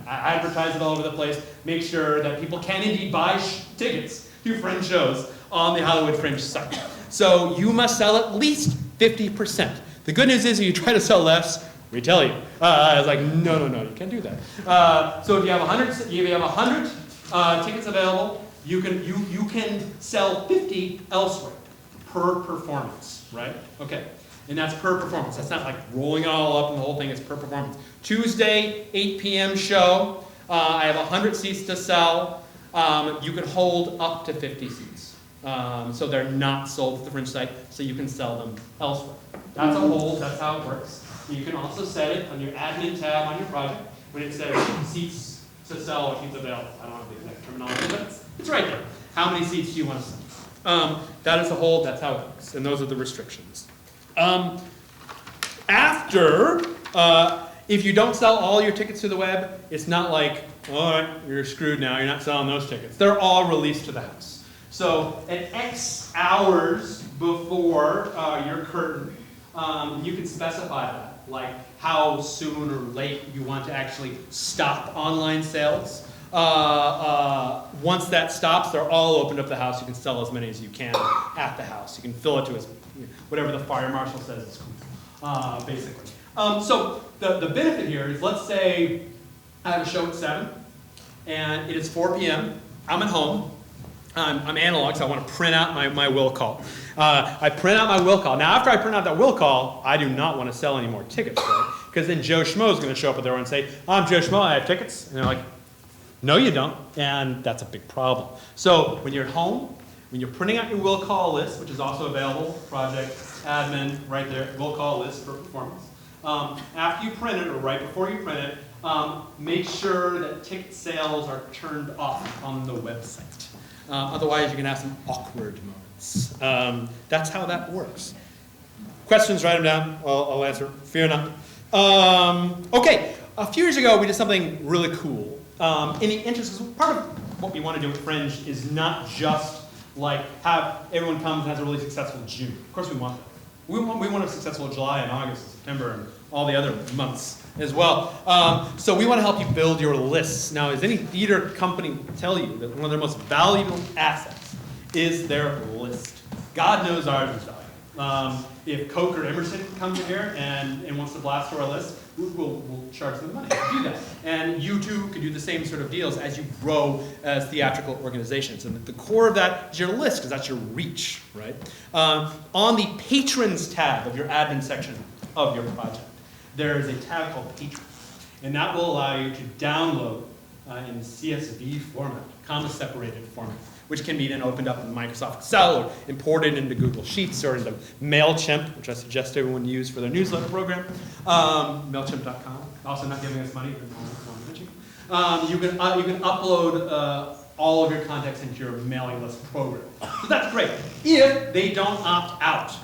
advertise it all over the place, make sure that people can indeed buy tickets to Fringe shows on the Hollywood Fringe site. So you must sell at least 50%. The good news is if you try to sell less, we tell you. It's like, no, you can't do that. So if you have 100 tickets available, you can sell 50 elsewhere per performance, right? Okay. And that's per performance. That's not like rolling it all up and the whole thing, it's per performance. Tuesday, 8 p.m. show. I have 100 seats to sell. You can hold up to 50 seats. So they're not sold at the Fringe site, so you can sell them elsewhere. That's a hold, that's how it works. You can also set it on your admin tab on your project when it says seats to sell or seats available. I don't have the exact terminology, but it's right there. How many seats do you want to sell? That is a hold, that's how it works, and those are the restrictions. If you don't sell all your tickets to the web, it's not like, all right, you're screwed now, you're not selling those tickets. They're all released to the house. So at X hours before your curtain, you can specify that, like how soon or late you want to actually stop online sales. Once that stops, they're all opened up the house. You can sell as many as you can at the house. You can fill it to whatever the fire marshal says is cool, basically. So the benefit here is, let's say I have a show at 7, and it is 4 p.m. I'm at home. I'm analog, so I want to print out my will call. I print out my will call. Now, after I print out that will call, I do not want to sell any more tickets, right? Because then Joe Schmo is going to show up at there and say, I'm Joe Schmo, I have tickets. And they're like, no, you don't. And that's a big problem. So when you're at home, when you're printing out your will call list, which is also available, project, admin, right there, will call list for performance. After you print it, or right before you print it, make sure that ticket sales are turned off on the website. Otherwise, you can have some awkward moments. That's how that works. Questions, write them down. I'll answer. Fear not. Okay, a few years ago, we did something really cool. In the interest, part of what we want to do with Fringe is not just like have everyone come and has a really successful June. Of course we want that. We want a successful July and August and September and all the other months as well. So we want to help you build your lists. Now, as any theater company tell you, that one of their most valuable assets is their list. God knows ours is valuable. If Coke or Emerson comes in here and wants to blast through our list, we'll charge them money to do that. And you too could do the same sort of deals as you grow as theatrical organizations. And the core of that is your list, because that's your reach, right? On the Patrons tab of your admin section of your project, there is a tab called Patrons. And that will allow you to download in CSV format, comma-separated format, which can be then opened up in Microsoft Excel or imported into Google Sheets or into MailChimp, which I suggest everyone use for their newsletter program. MailChimp.com, also not giving us money, but you can upload all of your contacts into your mailing list program. So that's great. If they don't opt out,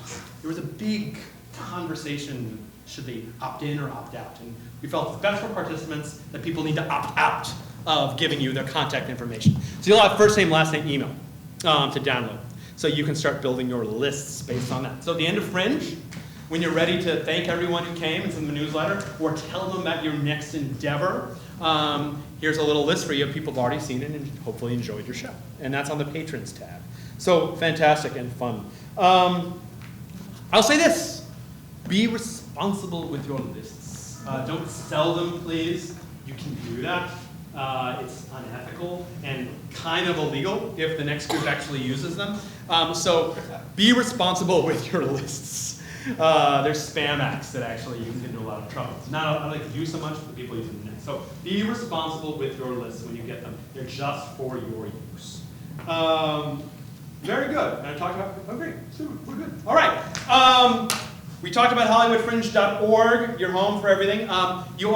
there was a big conversation, should they opt in or opt out? And we felt it's best for participants that people need to opt out of giving you their contact information. So you'll have first name, last name, email to download. So you can start building your lists based on that. So at the end of Fringe, when you're ready to thank everyone who came and send them a newsletter, or tell them about your next endeavor, here's a little list for you of people who've already seen it and hopefully enjoyed your show. And that's on the Patrons tab. So fantastic and fun. I'll say this, be responsible with your lists. Don't sell them, please. You can do that. It's unethical and kind of illegal if the next group actually uses them. So be responsible with your lists. There's spam acts that actually you can get into a lot of trouble. It's not, I don't like to use so much, but people use them next. So be responsible with your lists when you get them. They're just for your use. Very good. And I talked about, oh great, super, we're good. All right. We talked about HollywoodFringe.org, your home for everything. You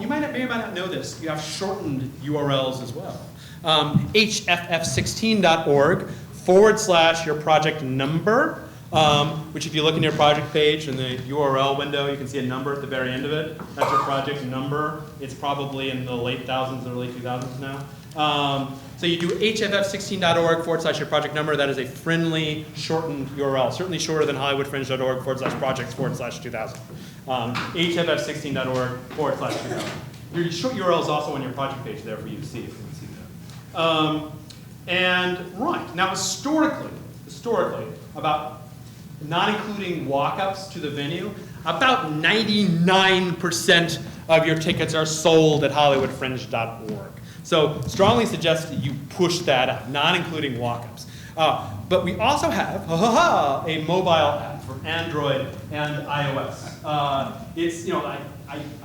may or might not know this. You have shortened URLs as well. HFF16.org / your project number, which if you look in your project page in the URL window, you can see a number at the very end of it. That's your project number. It's probably in the late thousands, early 2000s now. So you do HFF16.org / your project number. That is a friendly, shortened URL, certainly shorter than HollywoodFringe.org / projects / 2000. HFF16.org / 2000. Your short URL is also on your project page there for you to see if you can see that. And right, now historically, about not including walk-ups to the venue, about 99% of your tickets are sold at HollywoodFringe.org. So strongly suggest that you push that up, not including walk-ups. But we also have a mobile app for Android and iOS. It's, I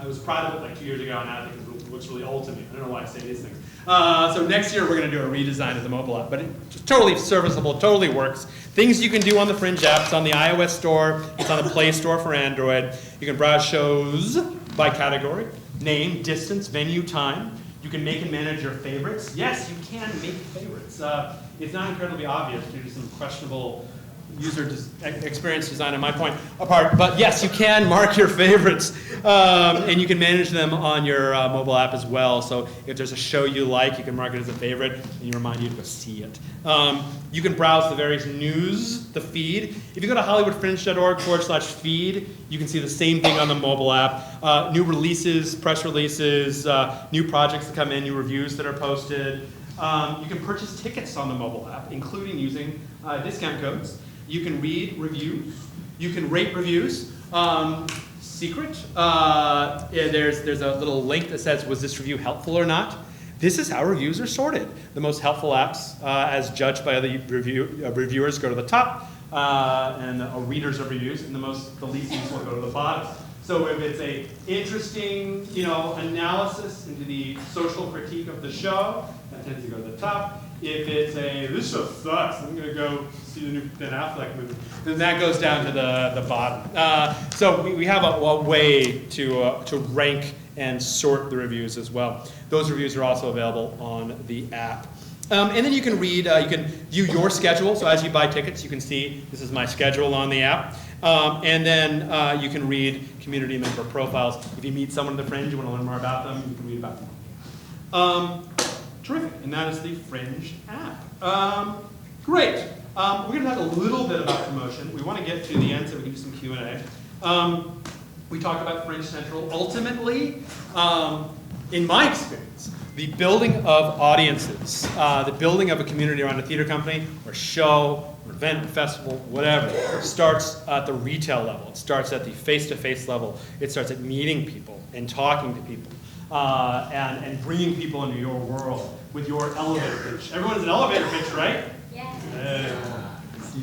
was proud of it like 2 years ago, and now I think it looks really old to me. I don't know why I say these things. So next year we're going to do a redesign of the mobile app, but it's totally serviceable, totally works. Things you can do on the Fringe app. It's on the iOS store. It's on the Play Store for Android. You can browse shows by category, name, distance, venue, time. You can make and manage your favorites. Yes, you can make favorites. It's not incredibly obvious due to some questionable user experience design on my point apart, but yes, you can mark your favorites, and you can manage them on your mobile app as well. So if there's a show you like, you can mark it as a favorite, and you remind you to go see it. You can browse the various news, the feed. If you go to HollywoodFringe.org / feed, you can see the same thing on the mobile app. New releases, press releases, new projects that come in, new reviews that are posted. You can purchase tickets on the mobile app, including using discount codes. You can read reviews. You can rate reviews. Secret, there's a little link that says, was this review helpful or not? This is how reviews are sorted. The most helpful apps, as judged by other reviewers, go to the top, and readers of reviews, and the least useful go to the bottom. So if it's a interesting, analysis into the social critique of the show, that tends to go to the top. If it's this show sucks, I'm going to go see the new Ben Affleck movie, then that goes down to the bottom. So we have a way to rank and sort the reviews as well. Those reviews are also available on the app. And then you can read, you can view your schedule. So as you buy tickets, you can see this is my schedule on the app. And then you can read community member profiles. If you meet someone at the Fringe, you want to learn more about them, you can read about them. Terrific, and that is the Fringe app. Great. We're going to talk a little bit about promotion. We want to get to the end so we can do some Q&A. We talked about Fringe Central. Ultimately, in my experience, the building of audiences, the building of a community around a theater company or show or event, festival, whatever, starts at the retail level. It starts at the face-to-face level. It starts at meeting people and talking to people. And bringing people into your world with your elevator pitch. Everyone's an elevator pitch, right? Yes.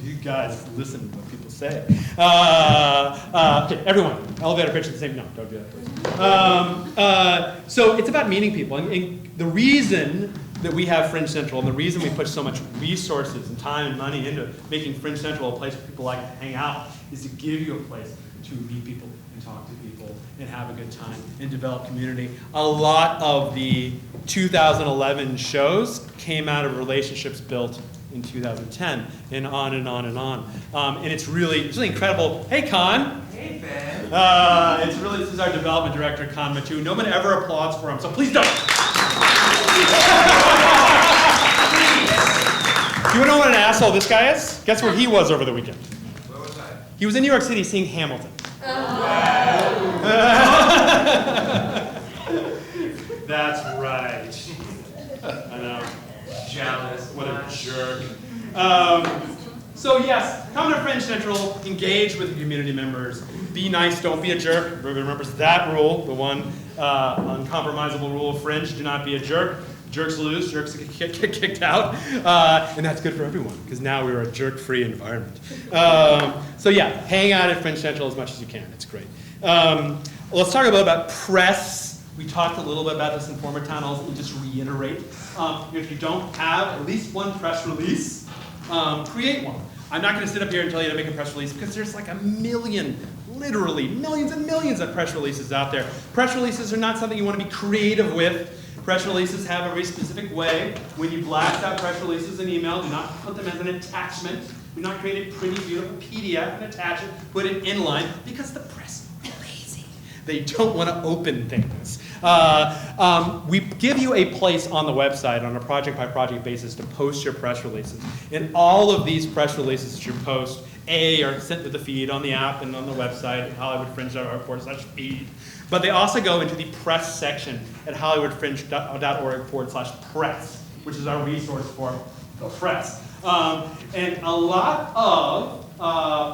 You guys listen to what people say. Okay, everyone, elevator pitch at the same. No, don't do that. So it's about meeting people, and the reason that we have Fringe Central, and the reason we put so much resources and time and money into making Fringe Central a place where people like to hang out, is to give you a place to meet people and talk to people and have a good time and develop community. A lot of the 2011 shows came out of relationships built in 2010, and on and on and on. And it's really incredible. Hey, Con. Hey, Ben. This is our development director, Con Matu. No one ever applauds for him, so please don't. Do you know what an asshole this guy is? Guess where he was over the weekend. Where was I? He was in New York City seeing Hamilton. That's right. I know. Jealous. What a jerk. So yes, come to Fringe Central, engage with the community members, be nice, don't be a jerk. Everybody remembers that rule, the one uncompromisable rule of Fringe, do not be a jerk. Jerks lose, jerks get kicked out, and that's good for everyone, because now we're a jerk-free environment. So yeah, hang out at Fringe Central as much as you can, it's great. Let's talk about press. We talked a little bit about this in former town halls, and just reiterate. If you don't have at least one press release, create one. I'm not going to sit up here and tell you to make a press release, because there's like a million, literally millions and millions of press releases out there. Press releases are not something you want to be creative with. Press releases have a very specific way. When you blast out press releases in email, do not put them as an attachment. Do not create a pretty, beautiful PDF and attach it, put it inline, because the press is lazy. They don't want to open things. We give you a place on the website on a project-by-project basis to post your press releases. And all of these press releases that you post, are sent to the feed on the app and on the website at hollywoodfringe.org/feed. But they also go into the press section at hollywoodfringe.org/press, which is our resource for the press. And a lot of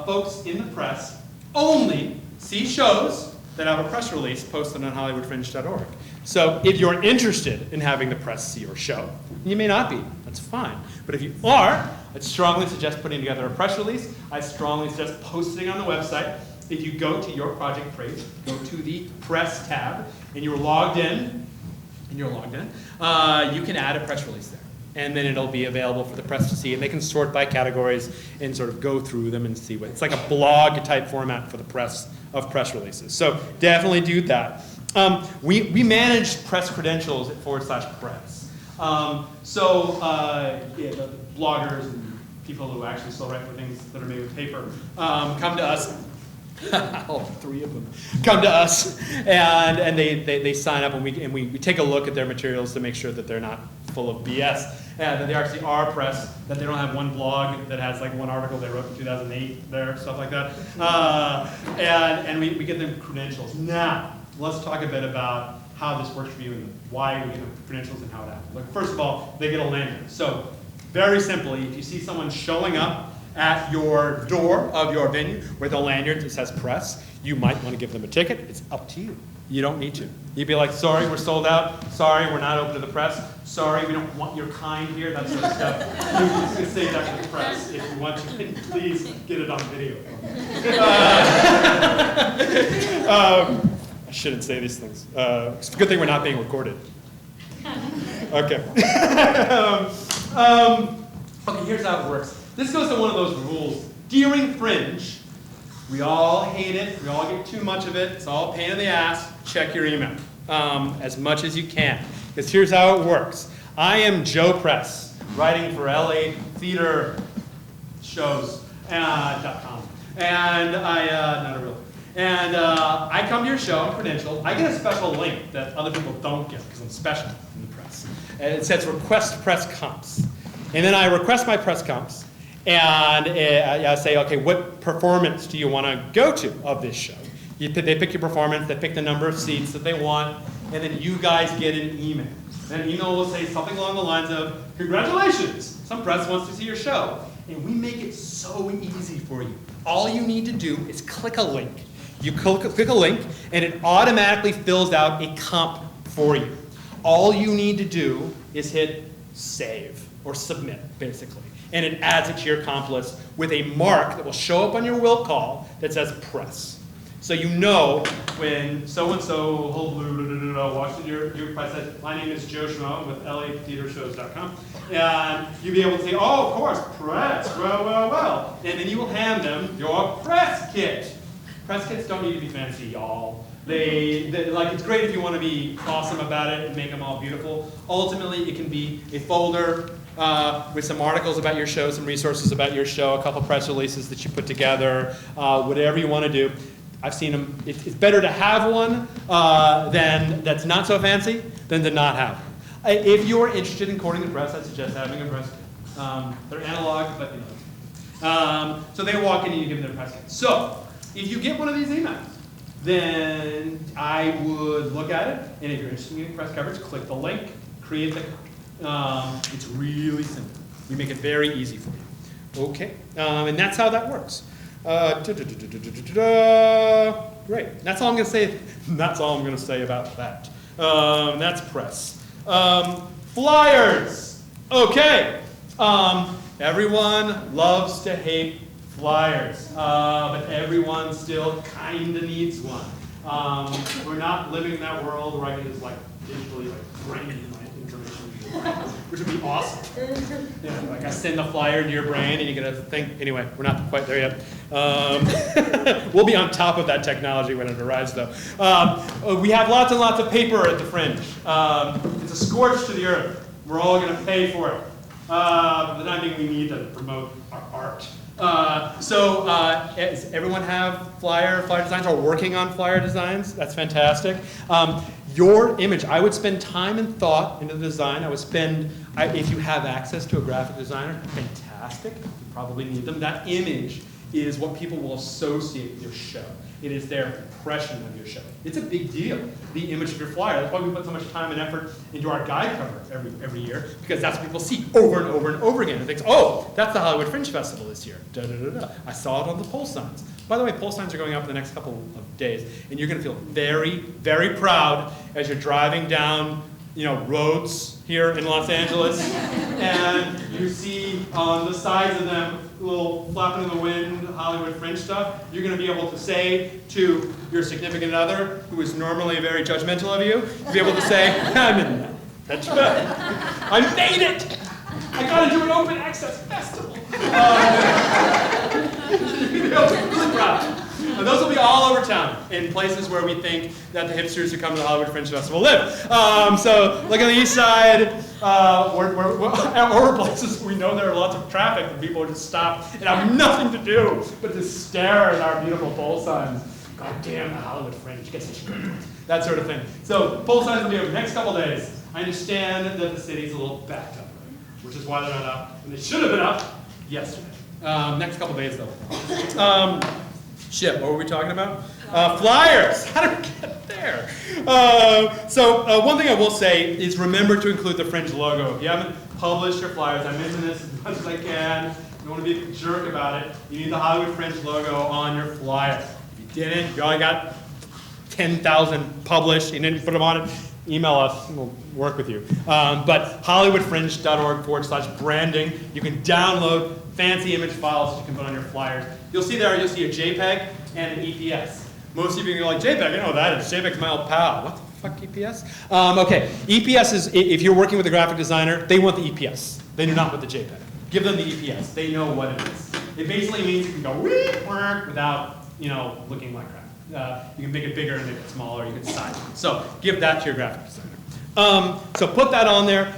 folks in the press only see shows that have a press release posted on hollywoodfringe.org. So if you're interested in having the press see your show, you may not be, that's fine. But if you are, I'd strongly suggest putting together a press release. I strongly suggest posting on the website. If you go to your project page, go to the press tab, and you're logged in, you can add a press release there. And then it'll be available for the press to see, and they can sort by categories and sort of go through them and see what, it's like a blog type format for the press of press releases. So definitely do that. We manage press credentials at /press. The bloggers and people who actually still write for things that are made with paper come to us. All three of them come to us, and they sign up, and we take a look at their materials to make sure that they're not full of BS, and that they actually are press, that they don't have one blog that has like one article they wrote in 2008 there, stuff like that, and we get them credentials. Now, let's talk a bit about how this works for you and why we get them credentials and how it happens. Like, first of all, they get a lanyard. So very simply, if you see someone showing up at your door of your venue with a lanyard that says press, you might want to give them a ticket. It's up to you. You don't need to. You'd be like, sorry, we're sold out. Sorry, we're not open to the press. Sorry, we don't want your kind here, that sort of stuff. You can say that to the press if you want to. Please get it on video. I shouldn't say these things. It's a good thing we're not being recorded. Okay. Okay, here's how it works. This goes to one of those rules. During Fringe, we all hate it. We all get too much of it. It's all a pain in the ass. Check your email as much as you can. Because here's how it works. I am Joe Press, writing for LA Theater Shows.com. And not really. And I come to your show, I'm credentialed. I get a special link that other people don't get because I'm special in the press. And it says request press comps. And then I request my press comps. And I say, okay, what performance do you want to go to of this show? They pick your performance, they pick the number of seats that they want, and then you guys get an email. And an email will say something along the lines of, congratulations, some press wants to see your show. And we make it so easy for you. All you need to do is click a link. You click a link, and it automatically fills out a comp for you. All you need to do is hit save, or submit, basically. And it adds it to your comp list with a mark that will show up on your will call that says press. So you know when so-and-so walks in your press says, my name is Joe Schmo with LATheatershows.com. And you'll be able to say, oh, of course, press, well. And then you will hand them your press kit. Press kits don't need to be fancy, y'all. It's great if you want to be awesome about it and make them all beautiful. Ultimately, it can be a folder with some articles about your show, some resources about your show, a couple press releases that you put together, whatever you want to do. I've seen them. It's better to have one that's not so fancy than to not have one. If you're interested in courting the press, I suggest having a press kit. They're analog, but you know. So they walk in and you give them their press kit. So if you get one of these emails, then I would look at it, and if you're interested in getting press coverage, click the link, create the. It's really simple. We make it very easy for you. Okay, and that's how that works. Great. That's all I'm going to say. That's all I'm going to say about that. That's press. Flyers. Okay. Everyone loves to hate flyers, but everyone still kind of needs one. We're not living in that world where I can just like digitally like bring in my information, which would be awesome. Yeah, like I send the flyer to your brain and you get a thing. Anyway, we're not quite there yet. We'll be on top of that technology when it arrives, though. We have lots and lots of paper at the Fringe. It's a scorch to the earth. We're all going to pay for it. For the time being, we need to promote our art. Does everyone have flyer designs or working on flyer designs? That's fantastic. Your image, I would spend time and thought into the design. If you have access to a graphic designer, fantastic. You probably need them. That image is what people will associate with your show. It is their impression of your show. It's a big deal, the image of your flyer. That's why we put so much time and effort into our guide cover every year, because that's what people see over and over and over again. And thinks, oh, that's the Hollywood Fringe Festival this year. Da, da, da, da. I saw it on the pole signs. By the way, pole signs are going up in the next couple of days, and you're going to feel very, very proud as you're driving down, roads here in Los Angeles, and you see on the sides of them little flapping in the wind Hollywood Fringe stuff. You're going to be able to say to your significant other, who is normally very judgmental of you, you'll be able to say, I'm in that. That's good. I made it. I got into an open access festival. Really proud. And those will be all over town, in places where we think that the hipsters who come to the Hollywood Fringe Festival live. So, like on the east side, or places we know there are lots of traffic, and people just stop and have nothing to do but to stare at our beautiful pole signs. God damn, the Hollywood Fringe gets such good ones. That sort of thing. So, pole signs will be over the next couple days. I understand that the city's a little backed up, which is why they're not up, and they should have been up yesterday. Next couple days, though. Shit, what were we talking about? Flyers! How did we get there? One thing I will say is remember to include the Fringe logo. If you haven't published your flyers, I mention this as much as I can. You don't want to be a jerk about it. You need the Hollywood Fringe logo on your flyer. If you didn't, you only got 10,000 published, and didn't put them on it, email us, and we'll work with you. But hollywoodfringe.org/branding. You can download fancy image files that you can put on your flyers. You'll see a JPEG and an EPS. Most of you are like, JPEG, I know what that is. JPEG's my old pal. What the fuck, EPS? Okay, EPS is, if you're working with a graphic designer, they want the EPS. They do not want the JPEG. Give them the EPS. They know what it is. It basically means you can go without, looking like crap. You can make it bigger and make it smaller. You can size it. So give that to your graphic designer. So put that on there.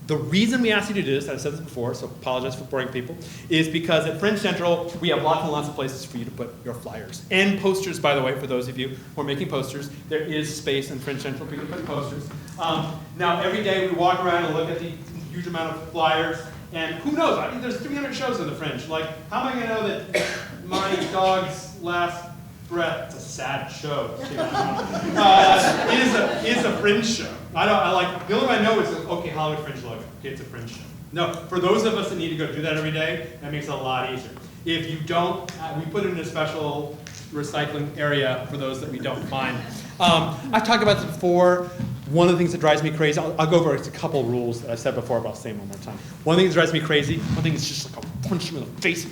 The reason we asked you to do this, I've said this before, so apologize for boring people, is because at Fringe Central, we have lots and lots of places for you to put your flyers. And posters, by the way, for those of you who are making posters. There is space in Fringe Central for you to put posters. Now, every day we walk around and look at the huge amount of flyers, and who knows, I mean, there's 300 shows in the Fringe. Like, how am I going to know that my dog's last breath, it's a sad show. Is a Fringe show. The only one I know is, okay, Hollywood Fringe logo. Okay, it's a Fringe show. No, for those of us that need to go do that every day, that makes it a lot easier. If you don't, we put it in a special recycling area for those that we don't find. I've talked about this before. One of the things that drives me crazy, I'll go over a couple rules that I've said before, but I'll say them one more time. One thing that drives me crazy, one thing that's just like a punch in the face,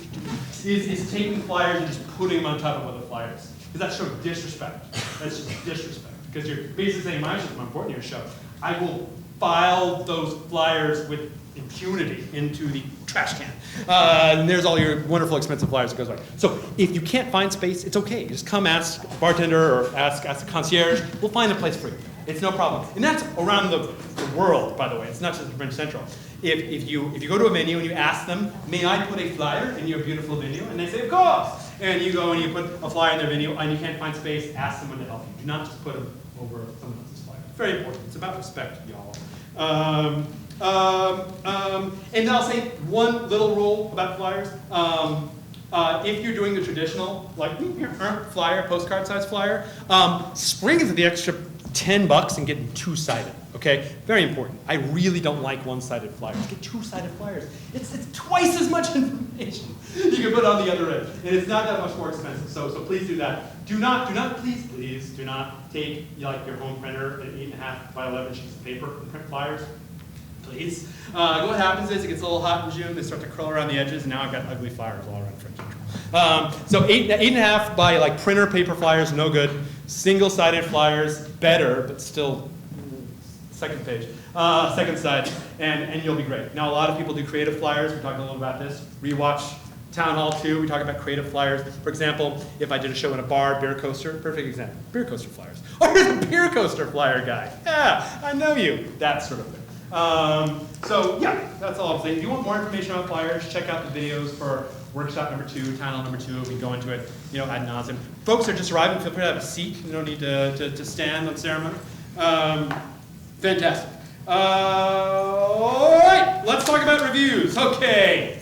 is taking flyers and just putting them on top of other flyers. Because that's show disrespect. That's just disrespect. Because you're basically saying my show's more important than your show. I will file those flyers with impunity into the trash can. And there's all your wonderful, expensive flyers that goes away. So if you can't find space, it's okay. Just come ask a bartender or ask the concierge. We'll find a place for you. It's no problem. And that's around the world, by the way. It's not just Fringe Central. If you go to a venue and you ask them, may I put a flyer in your beautiful venue? And they say, of course. And you go and you put a flyer in their venue and you can't find space, ask someone to help you. Do not just put them over someone else's flyer. It's very important. It's about respect, y'all. And I'll say one little rule about flyers. If you're doing the traditional, like flyer, postcard size flyer, spring into the extra $10 and get two-sided, okay? Very important. I really don't like one-sided flyers. Get two-sided flyers. It's twice as much information you can put on the other end. And it's not that much more expensive, so please do that. Please do not take like your home printer and 8.5 by 11 sheets of paper and print flyers. Please. What happens is it gets a little hot in June, they start to curl around the edges, and now I've got ugly flyers all around Fringe. So 8.5 by like printer paper flyers, no good. Single-sided flyers, better, but still second page, second side, and you'll be great. Now a lot of people do creative flyers. We talked a little about this. Rewatch Town Hall 2, we talk about creative flyers. For example, if I did a show in a bar, beer coaster, perfect example, beer coaster flyers. Oh, here's a beer coaster flyer guy. Yeah, I know you, that sort of thing. So yeah, that's all I'm saying. If you want more information on flyers, check out the videos for workshop number 2, Town Hall number 2. We go into it, ad nauseum. Folks are just arriving. Feel free to have a seat. You don't need to stand on ceremony. Fantastic. All right, let's talk about reviews. Okay.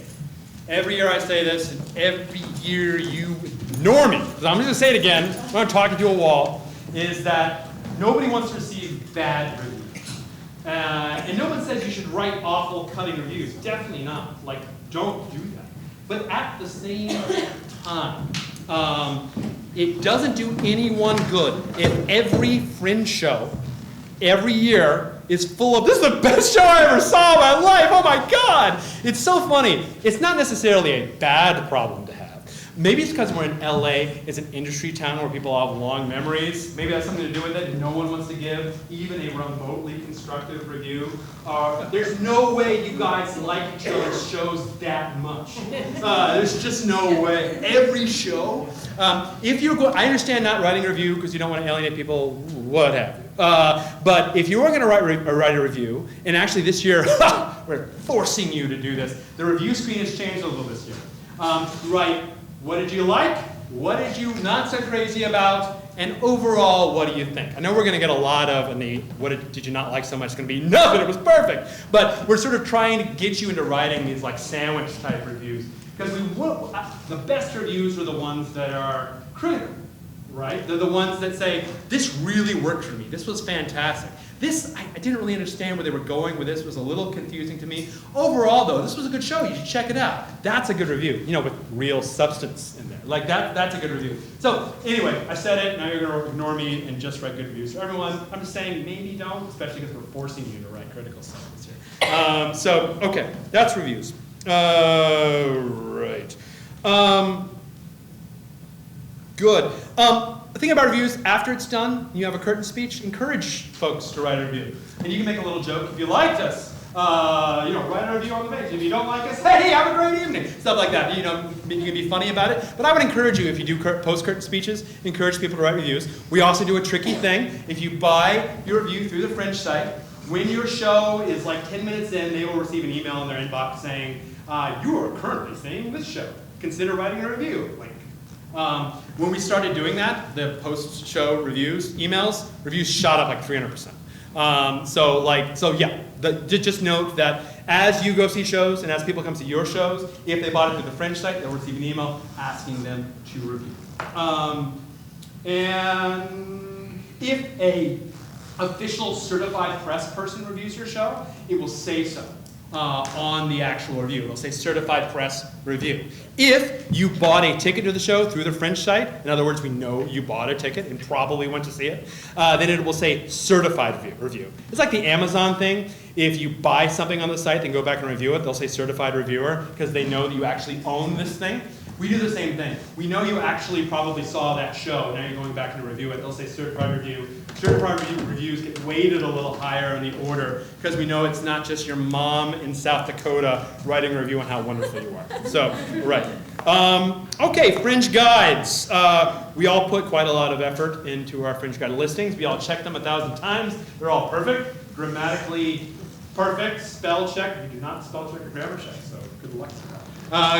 Every year I say this, and every year you ignore me. So I'm just gonna say it again. When I'm talking to a wall, is that nobody wants to receive bad reviews. And no one says you should write awful, cutting reviews. Definitely not. Like, don't do that. But at the same time, it doesn't do anyone good if every Fringe show, every year, is full of, this is the best show I ever saw in my life, oh my God! It's so funny. It's not necessarily a bad problem to have. Maybe it's because we're in LA, it's an industry town where people have long memories. Maybe that's something to do with it. No one wants to give even a remotely constructive review. There's no way you guys like each other's shows that much. There's just no way. Every show. If you're going, I understand not writing a review because you don't want to alienate people, what have you. But if you are going to write a review, and actually this year, we're forcing you to do this. The review screen has changed a little this year. Write, what did you like? What did you not so crazy about? And overall, what do you think? I know we're going to get a lot of, what did you not like so much? It's going to be nothing, it was perfect. But we're sort of trying to get you into writing these like sandwich type reviews. Because the best reviews are the ones that are critical. Right? They're the ones that say, this really worked for me. This was fantastic. This, I didn't really understand where they were going with this. It was a little confusing to me. Overall, though, this was a good show. You should check it out. That's a good review, with real substance in there. Like, that's a good review. So, anyway, I said it. Now you're going to ignore me and just write good reviews. So, everyone, I'm just saying maybe don't, especially because we're forcing you to write critical stuff this year. So, okay, that's reviews. Right. Good. The thing about reviews, after it's done, you have a curtain speech, encourage folks to write a review. And you can make a little joke. If you liked us, write a review on the page. If you don't like us, hey, have a great evening. Stuff like that. You can be funny about it. But I would encourage you, if you do post-curtain speeches, encourage people to write reviews. We also do a tricky thing. If you buy your review through the Fringe site, when your show is like 10 minutes in, they will receive an email in their inbox saying, you are currently seeing this show. Consider writing a review. When we started doing that, the post-show reviews shot up like 300%. Just note that as you go see shows and as people come see your shows, if they bought it through the Fringe site, they'll receive an email asking them to review. And if a official certified press person reviews your show, it will say so. On the actual review. It'll say certified press review. If you bought a ticket to the show through the Fringe site, in other words, we know you bought a ticket and probably went to see it, then it will say certified review. It's like the Amazon thing. If you buy something on the site and go back and review it, they'll say certified reviewer because they know that you actually own this thing. We do the same thing. We know you actually probably saw that show. Now you're going back and review it. They'll say certified review. Certified reviews get weighted a little higher in the order because we know it's not just your mom in South Dakota writing a review on how wonderful you are. So, right. Okay, Fringe guides. We all put quite a lot of effort into our Fringe guide listings. We all check them 1,000 times. They're all perfect, grammatically perfect, spell check. We do not spell check or grammar check, so good luck to that.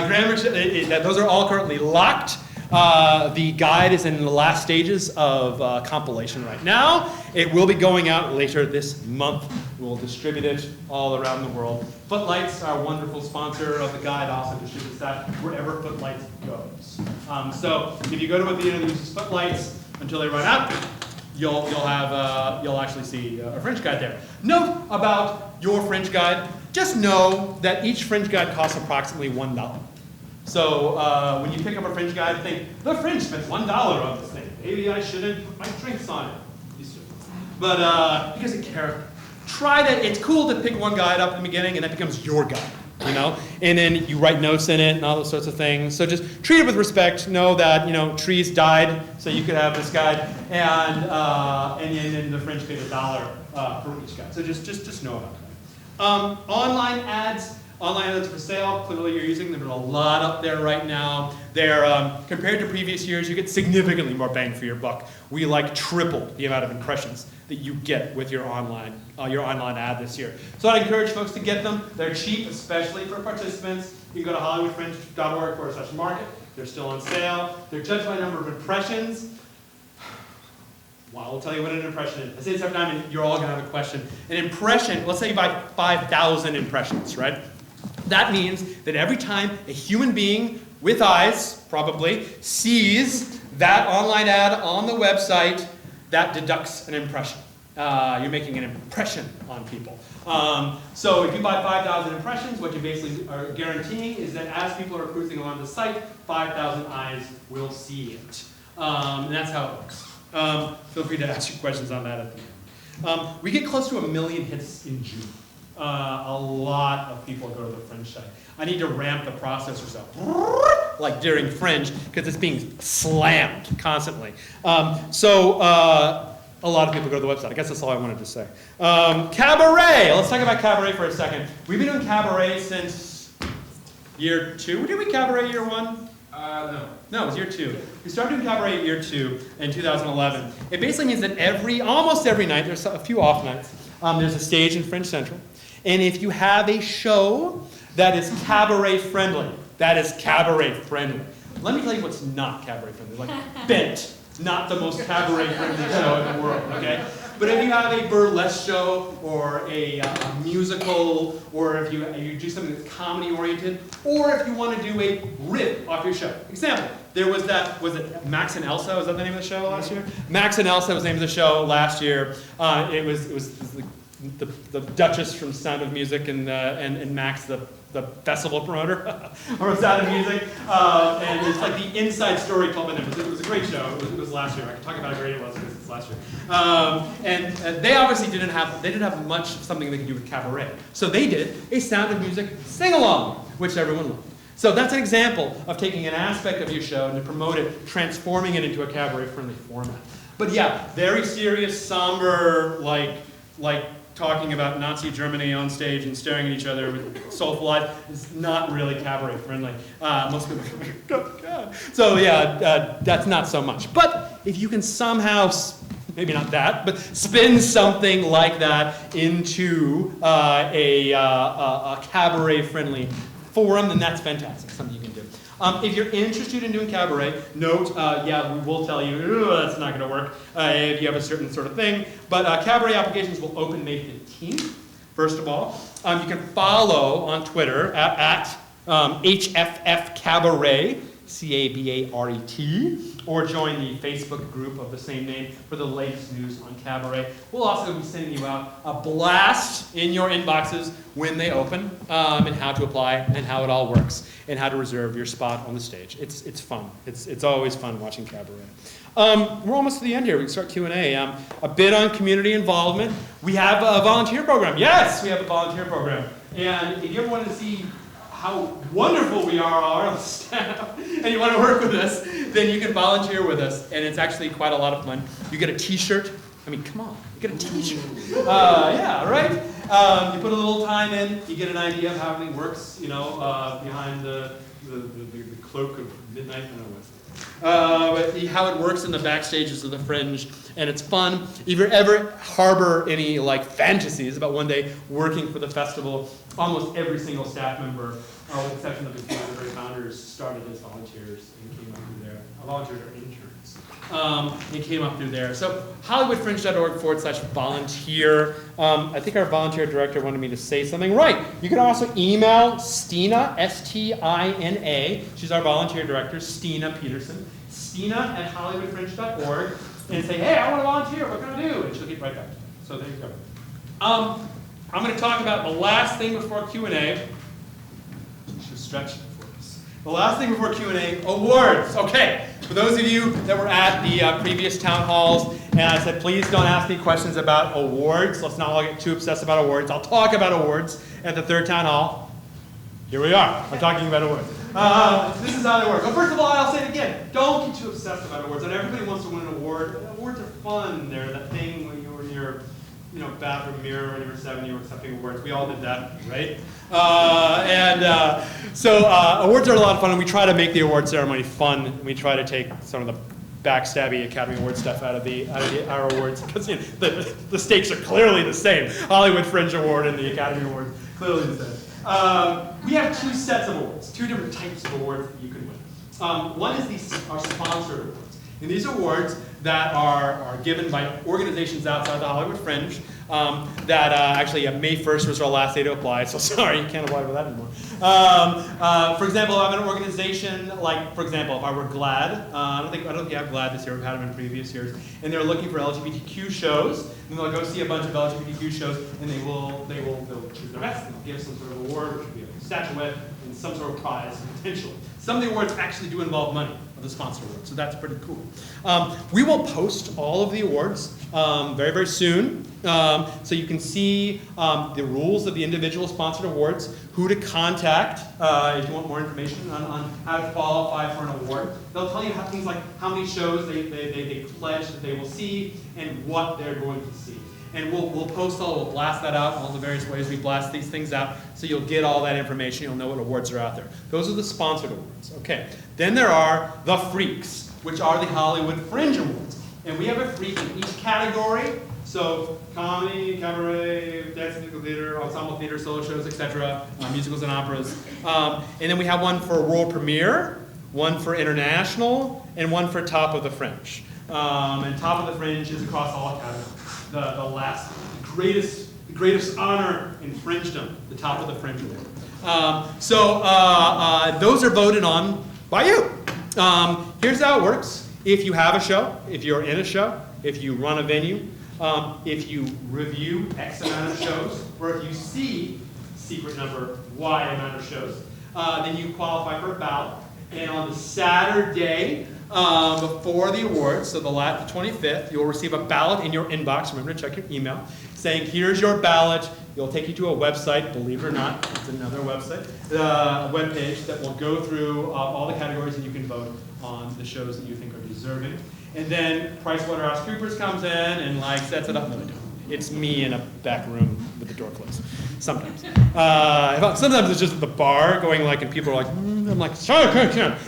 Grammar, those are all currently locked. The guide is in the last stages of compilation right now. It will be going out later this month. We'll distribute it all around the world. Footlights, our wonderful sponsor of the guide, also distributes that wherever Footlights goes. So if you go to a theater that uses Footlights until they run out, you'll actually see a Fringe guide there. Note about your Fringe guide, just know that each Fringe guide costs approximately $1. So when you pick up a Fringe guide, think, the Fringe spent $1 on this thing. Maybe I shouldn't put my drinks on it. But because of character. It's cool to pick one guide up in the beginning and that becomes your guide, you know? And then you write notes in it and all those sorts of things. So just treat it with respect. Know that, you know, trees died so you could have this guide. And then the Fringe paid $1 for each guide. So just know about that. Online ads for sale, clearly you're using them. There's a lot up there right now. They're, compared to previous years, you get significantly more bang for your buck. We like triple the amount of impressions that you get with your online ad this year. So I'd encourage folks to get them. They're cheap, especially for participants. You can go to hollywoodfringe.org/market. They're still on sale. They're judged by number of impressions. Well, I'll tell you what an impression is. I say this every time, and you're all going to have a question. An impression, let's say you buy 5,000 impressions, right? That means that every time a human being with eyes, probably, sees that online ad on the website, that deducts an impression. You're making an impression on people. So if you buy 5,000 impressions, what you basically are guaranteeing is that as people are cruising along the site, 5,000 eyes will see it. And that's how it works. Feel free to ask your questions on that at the end. We get close to 1 million hits in June. A lot of people go to the Fringe site. I need to ramp the processors up, like during Fringe, because it's being slammed constantly. A lot of people go to the website. I guess that's all I wanted to say. Cabaret. Let's talk about Cabaret for a second. We've been doing Cabaret since year 2. Did we Cabaret year 1? No, it was year 2. We started doing Cabaret year 2 in 2011. It basically means that almost every night, there's a few off nights, there's a stage in Fringe Central. And if you have a show that is cabaret friendly, let me tell you what's not cabaret friendly, like Bent, not the most cabaret friendly show in the world, okay? But if you have a burlesque show or a musical, or if you do something that's comedy oriented, or if you want to do a rip off your show. Example, there was it Max and Elsa? Was that the name of the show last year? Max and Elsa was the name of the show last year. It was the Duchess from Sound of Music and Max, the festival promoter from Sound of Music. And it's like the inside story told by them. It was a great show. It was last year. I can talk about how great it was because it's last year. And they obviously didn't have much something they could do with cabaret. So they did a Sound of Music sing-along, which everyone loved. So that's an example of taking an aspect of your show and to promote it, transforming it into a cabaret-friendly format. But yeah, very serious, somber, like talking about Nazi Germany on stage and staring at each other with soulful eyes is not really cabaret friendly. Most people are like, oh God. So yeah, that's not so much. But if you can somehow, maybe not that, but spin something like that into a cabaret friendly forum, then that's fantastic, something you can do. If you're interested in doing cabaret, note, we will tell you, that's not going to work if you have a certain sort of thing. But cabaret applications will open May 15th, first of all. You can follow on Twitter at HFF Cabaret, CABARET, or join the Facebook group of the same name for the latest news on cabaret. We'll also be sending you out a blast in your inboxes when they open, and how to apply, and how it all works, and how to reserve your spot on the stage. It's fun. It's always fun watching cabaret. We're almost to the end here. We can start Q&A. A bit on community involvement. We have a volunteer program. Yes, we have a volunteer program. And if you ever wanted to see how wonderful we are on staff, and you want to work with us, then you can volunteer with us, and it's actually quite a lot of fun. You get a t-shirt. I mean, come on, you get a t-shirt. Yeah, right? You put a little time in, you get an idea of how everything works, behind the cloak of midnight. I don't know but how it works in the backstages of the Fringe, and it's fun. If you ever harbor any fantasies about one day working for the festival, almost every single staff member, with the exception of the very founders, started as volunteers and came up through there. Volunteers are interns. And came up through there. So hollywoodfringe.org/volunteer. I think our volunteer director wanted me to say something. Right. You can also email Stina, Stina. She's our volunteer director, Stina Peterson. Stina@hollywoodfringe.org. and say, hey, I want to volunteer, what can I do? And she'll get right back to you. So there you go. I'm going to talk about the last thing before Q&A. Should stretch for this. The last thing before Q&A, awards. Okay, for those of you that were at the previous town halls, and I said, please don't ask me questions about awards. Let's not all get too obsessed about awards. I'll talk about awards at the third town hall. Here we are. I'm talking about awards. This is how they work. Well, first of all, I'll say it again. Don't get too obsessed about awards. And everybody wants to win an award. Awards are fun. They're that thing when you were in your bathroom mirror when you were 7, you were accepting awards. We all did that, right? So awards are a lot of fun, and we try to make the award ceremony fun. And we try to take some of the backstabby Academy Award stuff out of our awards, because the stakes are clearly the same. Hollywood Fringe Award and the Academy Award, clearly the same. We have 2 sets of awards, 2 different types of awards that you can win. One is our sponsored awards. And these awards that are given by organizations outside the Hollywood Fringe that actually May 1st was our last day to apply, so sorry, you can't apply for that anymore. For example, I have an organization like, for example, if I were GLAAD, I don't think you have GLAAD this year, we've had them in previous years, and they're looking for LGBTQ shows, and they'll go see a bunch of LGBTQ shows, and they'll choose the best, and they'll give some sort of award, which would be a statuette, and some sort of prize, potentially. Some of the awards actually do involve money, the sponsor award, so that's pretty cool. We will post all of the awards very, very soon, so you can see the rules of the individual sponsored awards, who to contact if you want more information on how to qualify for an award. They'll tell you things like how many shows they pledge that they will see and what they're going to see. And we'll blast that out in all the various ways we blast these things out, so you'll get all that information, you'll know what awards are out there. Those are the sponsored awards, okay. Then there are the freaks, which are the Hollywood Fringe Awards. And we have a freak in each category, so comedy, cabaret, dance, musical theater, ensemble theater, solo shows, etc., musicals and operas. And then we have one for world premiere, one for international, and one for top of the Fringe. And top of the Fringe is across all categories. The greatest honor in Fringedom, the top of the Fringe Award. Those are voted on by you. Here's how it works. If you have a show, if you're in a show, if you run a venue, if you review X amount of shows, or if you see secret number Y amount of shows, then you qualify for a ballot. And on the Saturday before the awards, so the 25th, you'll receive a ballot in your inbox. Remember to check your email, saying, here's your ballot. It'll take you to a website, believe it or not, it's another website, a webpage that will go through all the categories, and you can vote on the shows that you think are deserving. And then PricewaterhouseCoopers comes in and sets it up. No, they don't. It's me in a back room with the door closed. Sometimes. Sometimes it's just at the bar going and people are I'm like, sure.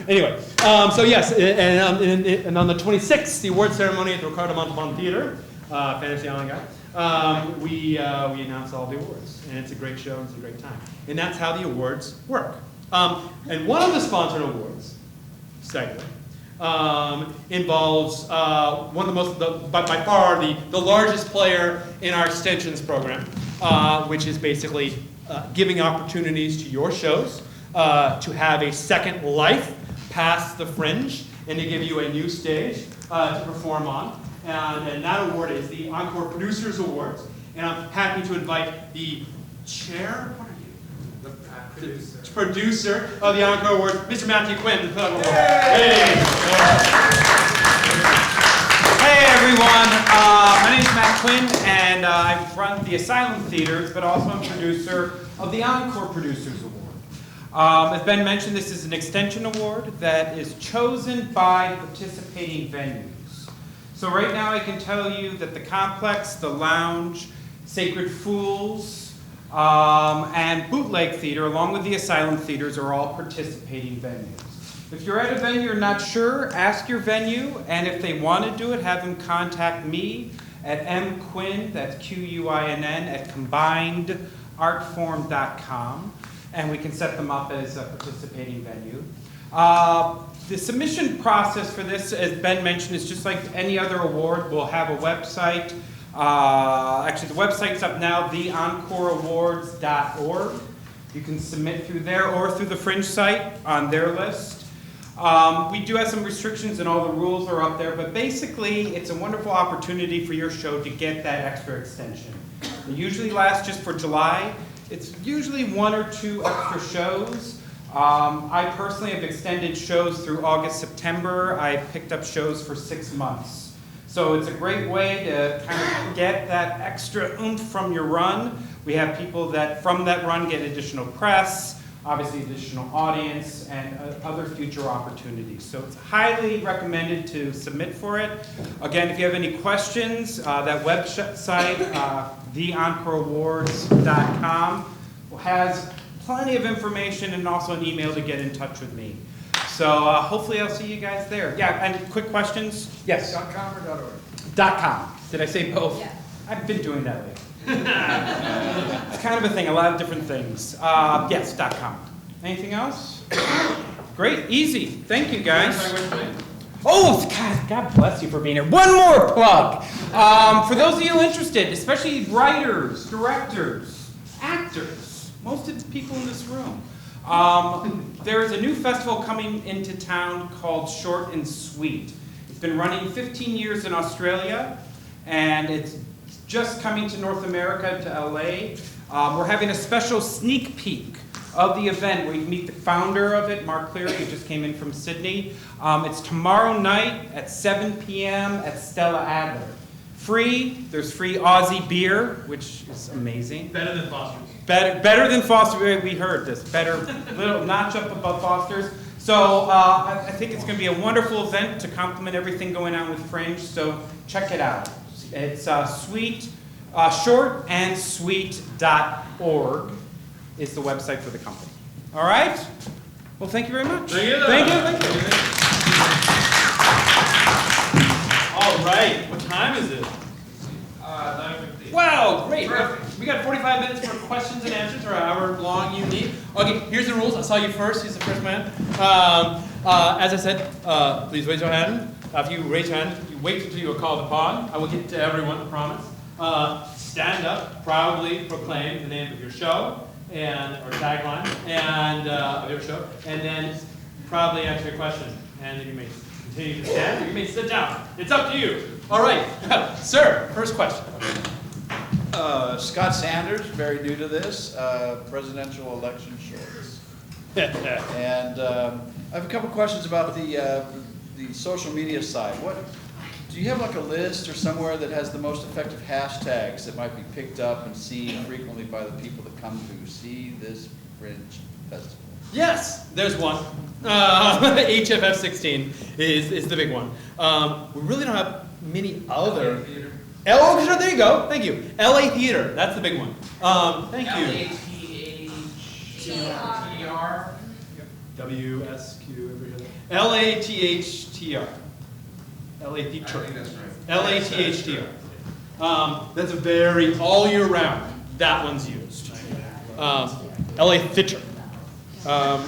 Anyway, so yes, and on the 26th, the award ceremony at the Ricardo Montalban Theater, Fantasy Island guy, we announce all the awards. And it's a great show, and it's a great time. And that's how the awards work. And one of the sponsored awards, segue, involves one of the by far the largest player in our extensions program, which is basically giving opportunities to your shows to have a second life past the Fringe and to give you a new stage to perform on. And that award is the Encore Producers Awards. And I'm happy to invite the chair, what are you? The producer of the Encore Awards, Mr. Matthew Quinn. Hey everyone, my name is Matt Quinn, and I run the Asylum Theaters, but also I'm producer of the Encore Producers Award. As Ben mentioned, this is an extension award that is chosen by participating venues. So right now I can tell you that the Complex, the Lounge, Sacred Fools, and Bootleg Theater, along with the Asylum Theaters, are all participating venues. If you're at a venue you're not sure, ask your venue, and if they want to do it, have them contact me at mquinn, that's Quinn, at combinedartform.com, and we can set them up as a participating venue. The submission process for this, as Ben mentioned, is just like any other award. We'll have a website. Actually, the website's up now, theencoreawards.org. You can submit through there or through the Fringe site on their list. We do have some restrictions and all the rules are up there, but basically it's a wonderful opportunity for your show to get that extra extension. They usually last just for July. It's usually 1 or 2 extra shows. I personally have extended shows through August, September. I've picked up shows for 6 months. So it's a great way to kind of get that extra oomph from your run. We have people that from that run get additional press, obviously additional audience, and other future opportunities. So it's highly recommended to submit for it. Again, if you have any questions, that website, theencoreawards.com, has plenty of information and also an email to get in touch with me. So hopefully I'll see you guys there. Yeah, and quick questions? Yes? .com or .org? .com. Did I say both? Yeah. I've been doing that lately. It's kind of a thing, a lot of different things. Yes, .com. Anything else? Great, easy. Thank you, guys. Oh, God bless you for being here. One more plug. For those of you interested, especially writers, directors, actors, most of the people in this room, there is a new festival coming into town called Short and Sweet. It's been running 15 years in Australia, and it's just coming to North America, to LA. We're having a special sneak peek of the event where you can meet the founder of it, Mark Cleary, who just came in from Sydney. It's tomorrow night at 7 p.m. at Stella Adler. Free, there's free Aussie beer, which is amazing. Better than Foster's. Better than Foster's, we heard this. Better, little notch up above Foster's. So I think it's going to be a wonderful event to complement everything going on with Fringe, so check it out. It's shortandsweet.org is the website for the company. All right? Well, thank you very much. Thank you. Thank you. Thank you. All right, what time is it? 9:15. Wow, great. We got 45 minutes for questions and answers, or however long you need. Okay, here's the rules. I saw you first. He's the first man. As I said, please raise your hand. If you raise your hand, you wait until you are called upon. I will get to everyone, I promise. Stand up, proudly proclaim the name of your show or tagline of your show, and then proudly answer your question. And then you may continue to stand, or you may sit down. It's up to you. All right, sir. First question. Scott Sanders, very new to this, presidential election shorts. And I have a couple questions about the social media side. Do you have like a list or somewhere that has the most effective hashtags that might be picked up and seen frequently by the people that come to see this Fringe festival? Yes, there's one. HFF16 is the big one. We really don't have many other. Oh, sure, there you go. Thank you. LA Theater, that's the big one. Thank you. LATHTR. WSQ, ever hear that? LATHTR. LA Theater. LATHTR. That's a very all year round. That one's used. LA Theater. Yeah,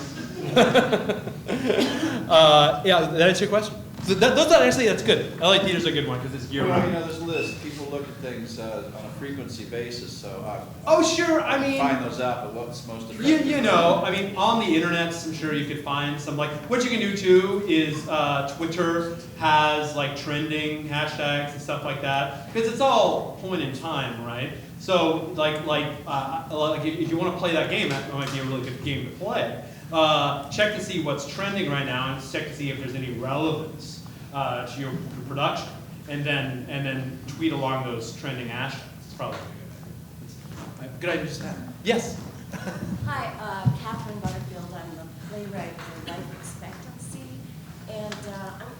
that answer your question? So that's good. LA Theater's a good one because it's year Well, round. there's a list. People look at things on a frequency basis, so Oh, sure. I mean, find those out, but what's most effective? you know, I mean, on the internet, I'm sure you could find some, like, what you can do too is Twitter has like trending hashtags and stuff like that, because it's all point in time, right? So like if you want to play that game, that might be a really good game to play. Check to see what's trending right now, and check to see if there's any relevance to your production, and then tweet along those trending hashtags. It's probably a good idea. Just that. Yes. Hi, Catherine Butterfield. I'm the playwright for Life Expectancy, and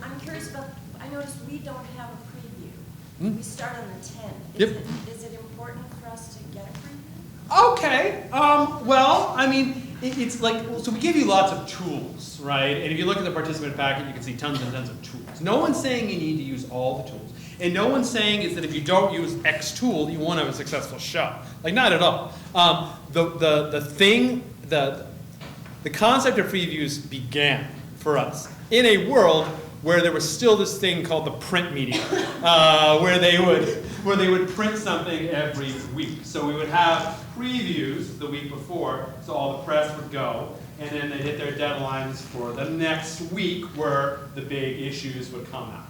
I'm curious about. I noticed we don't have a preview. We start on the 10th. Yep. Is it important for us to get a preview? Okay. Well, I mean, it's like, so we give you lots of tools, right? And if you look at the participant packet, you can see tons and tons of tools. No one's saying you need to use all the tools. And no one's saying is that if you don't use X tool, you won't have a successful show. Like, not at all. The concept of previews began for us in a world where there was still this thing called the print media, where they would print something every week. So we would have previews the week before, so all the press would go, and then they'd hit their deadlines for the next week where the big issues would come out.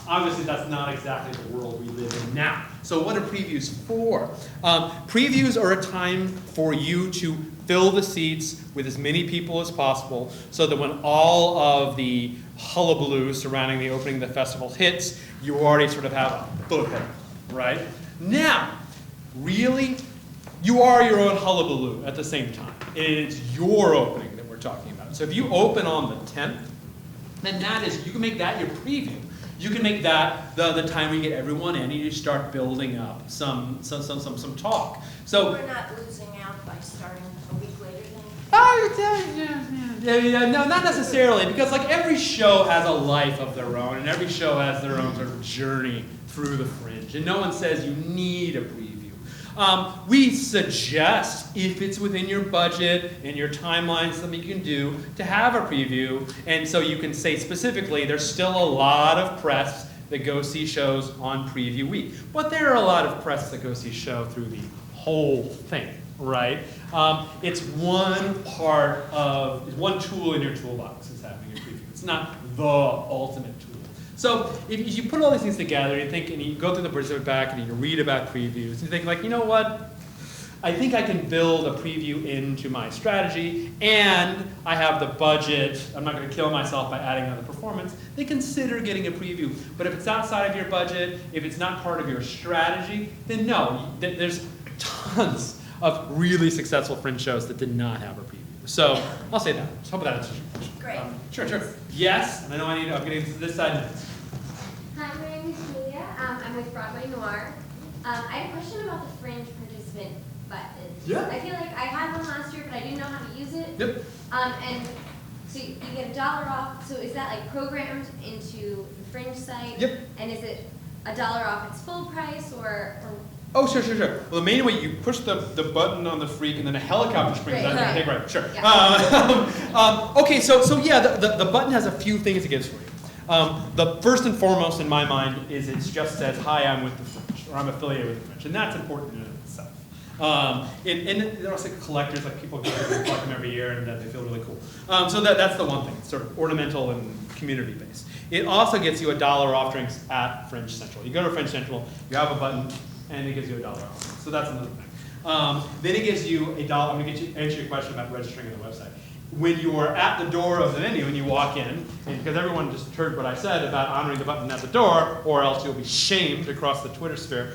Obviously, that's not exactly the world we live in now. So what are previews for? Previews are a time for you to fill the seats with as many people as possible so that when all of the hullabaloo surrounding the opening of the festival hits, you already sort of have a foothold, right? Now, really, you are your own hullabaloo at the same time. It's your opening that we're talking about. So if you open on the 10th, then that is, you can make that your preview. You can make that the time we get everyone in and you start building up some talk. So We're not losing out by starting a week later than. no, not necessarily, because like every show has a life of their own, and every show has their own sort of journey through the Fringe, and no one says you need a preview. We suggest, if it's within your budget and your timeline, something you can do, to have a preview, and so you can say specifically, there's still a lot of press that go see shows on preview week, but there are a lot of press that go see show through the whole thing, right? It's one tool in your toolbox is having a preview. It's not the ultimate tool. So if you put all these things together, you think, and you go through the Bridget back and you read about previews, and you think like, you know what? I think I can build a preview into my strategy, and I have the budget. I'm not going to kill myself by adding another performance. Then consider getting a preview. But if it's outside of your budget, if it's not part of your strategy, then no. There's tons of really successful Fringe shows that did not have a preview. So I'll say that. So hope that answers your question. Great. Sure. Yes, and I know I'm getting to this side next. Hi, my name is Julia. I'm with Broadway Noir. I had a question about the Fringe participant button. Yeah. I feel like I had one last year, but I didn't know how to use it. Yep. And so you get $1 off. So is that like programmed into the Fringe site? Yep. And is it $1 off its full price or Oh, sure. Well, the main way you push the button on the freak, and then a helicopter springs out. Right. Okay, right, sure. Yeah. Okay, so yeah, the button has a few things it gives for you. The first and foremost in my mind is it just says, "Hi, I'm with the Fringe," or "I'm affiliated with the Fringe," and that's important in and of itself. And they're also collectors, like people go and collect them every year, and they feel really cool. So that's the one thing. It's sort of ornamental and community based. It also gets you $1 off drinks at Fringe Central. You go to Fringe Central, you have a button, and it gives you $1 off. So that's another thing. Then it gives you $1. I'm going to answer your question about registering on the website. When you are at the door of the venue and you walk in, and because everyone just heard what I said about honoring the button at the door, or else you'll be shamed across the Twitter sphere,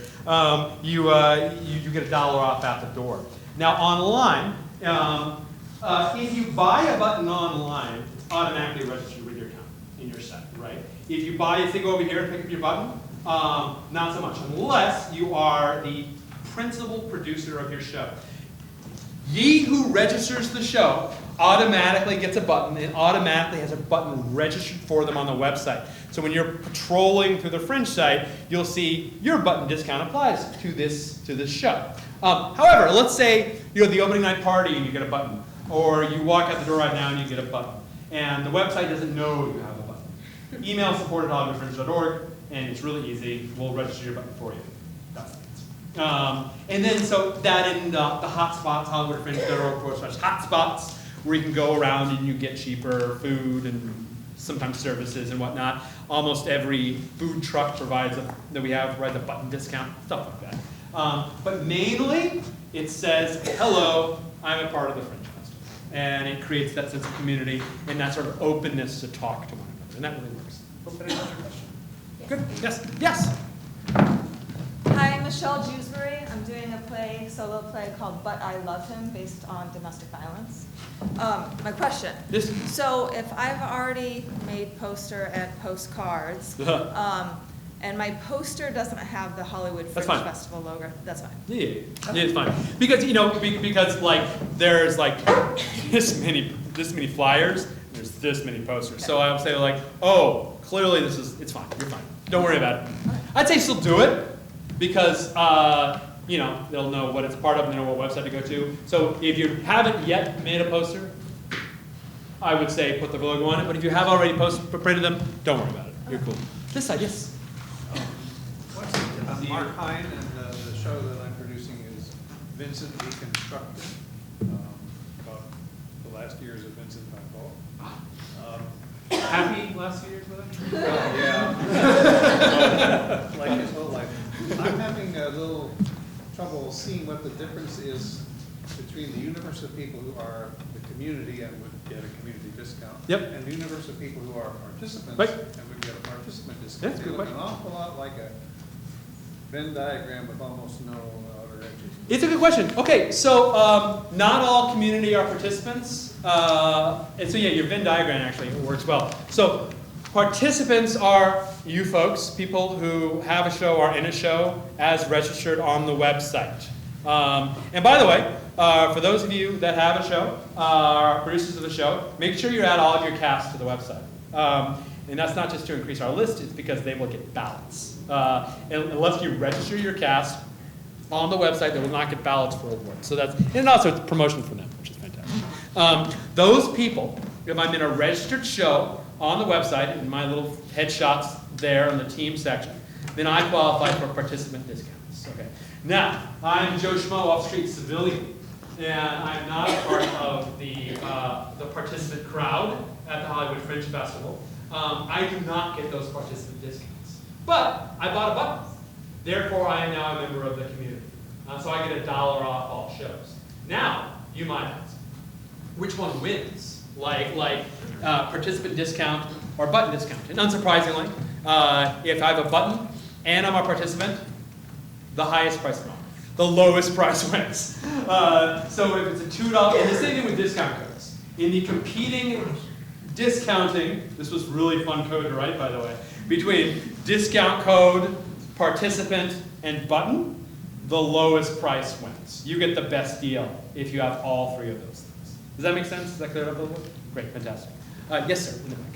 you get $1 off at the door. Now online, if you buy a button online, it's automatically registered with your account in your set, right? If you go over here and pick up your button, not so much, unless you are the principal producer of your show. Ye who registers the show automatically gets a button and automatically has a button registered for them on the website. So when you're patrolling through the Fringe site, you'll see your button discount applies to this show. However, let's say you're at the opening night party and you get a button, or you walk out the door right now and you get a button, and the website doesn't know you have a button. Email support@hollywoodfringe.org, and it's really easy. We'll register your button for you. That's it. And then so that in the hotspots, hollywoodfringe.org/hotspots, where you can go around and you get cheaper food and sometimes services and whatnot. Almost every food truck provides a button discount, stuff like that. But mainly, it says, "Hello, I'm a part of the Fringe Festival," and it creates that sense of community and that sort of openness to talk to one another, and that really works. Hope that answers your question. Good. Yes. Hi, I'm Michelle Dewsbury. I'm doing a solo play called But I Love Him, based on domestic violence. My question. This. So if I've already made poster and postcards, and my poster doesn't have the Hollywood Fringe Festival logo, that's fine. Yeah, it's fine. Because because like there's like this many flyers, and there's this many posters. Okay. So I would say like, oh, clearly it's fine. You're fine. Don't worry about it. I'd say still do it. Because they'll know what it's part of and they know what website to go to. So if you haven't yet made a poster, I would say put the logo on it. But if you have already printed them, don't worry about it. You're cool. This side, yes. I'm Mark Hine, and the show that I'm producing is Vincent Deconstructed. About the last last years at Vincent Van Gogh. Happy last few years with him? Yeah. Like his whole life. I'm having a little trouble seeing what the difference is between the universe of people who are the community and would get a community discount. Yep. And the universe of people who are participants Right. and would get a participant discount. That's a They good look question. an awful lot like a Venn diagram with almost no outer edges. It's a good question. Okay, so not all community are participants. And so yeah, your Venn diagram actually works well. So participants are you folks, people who have a show or in a show as registered on the website. And by the way, for those of you that have a show, are producers of the show, make sure you add all of your cast to the website. And that's not just to increase our list, it's because they will get ballots. Unless you register your cast on the website, they will not get ballots for awards. So that's, and also it's promotion for them, which is fantastic. Those people, if I'm in a registered show on the website, and my little headshots there in the team section, then I qualify for participant discounts. Okay. Now, I'm Joe Schmo, off-street civilian, and I'm not a part of the participant crowd at the Hollywood Fringe Festival. I do not get those participant discounts. But I bought a button. Therefore, I am now a member of the community. So I get $1 off all shows. Now, you might ask, which one wins? Like participant discount or button discount? And unsurprisingly, if I have a button and I'm a participant, the highest price wins. The lowest price wins. So if it's a $2, and the same thing with discount codes. In the competing discounting, this was really fun code to write, by the way, between discount code, participant, and button, the lowest price wins. You get the best deal if you have all three of those things. Does that make sense? Does that clear it up a little bit? Great, fantastic. Yes, sir, in the back.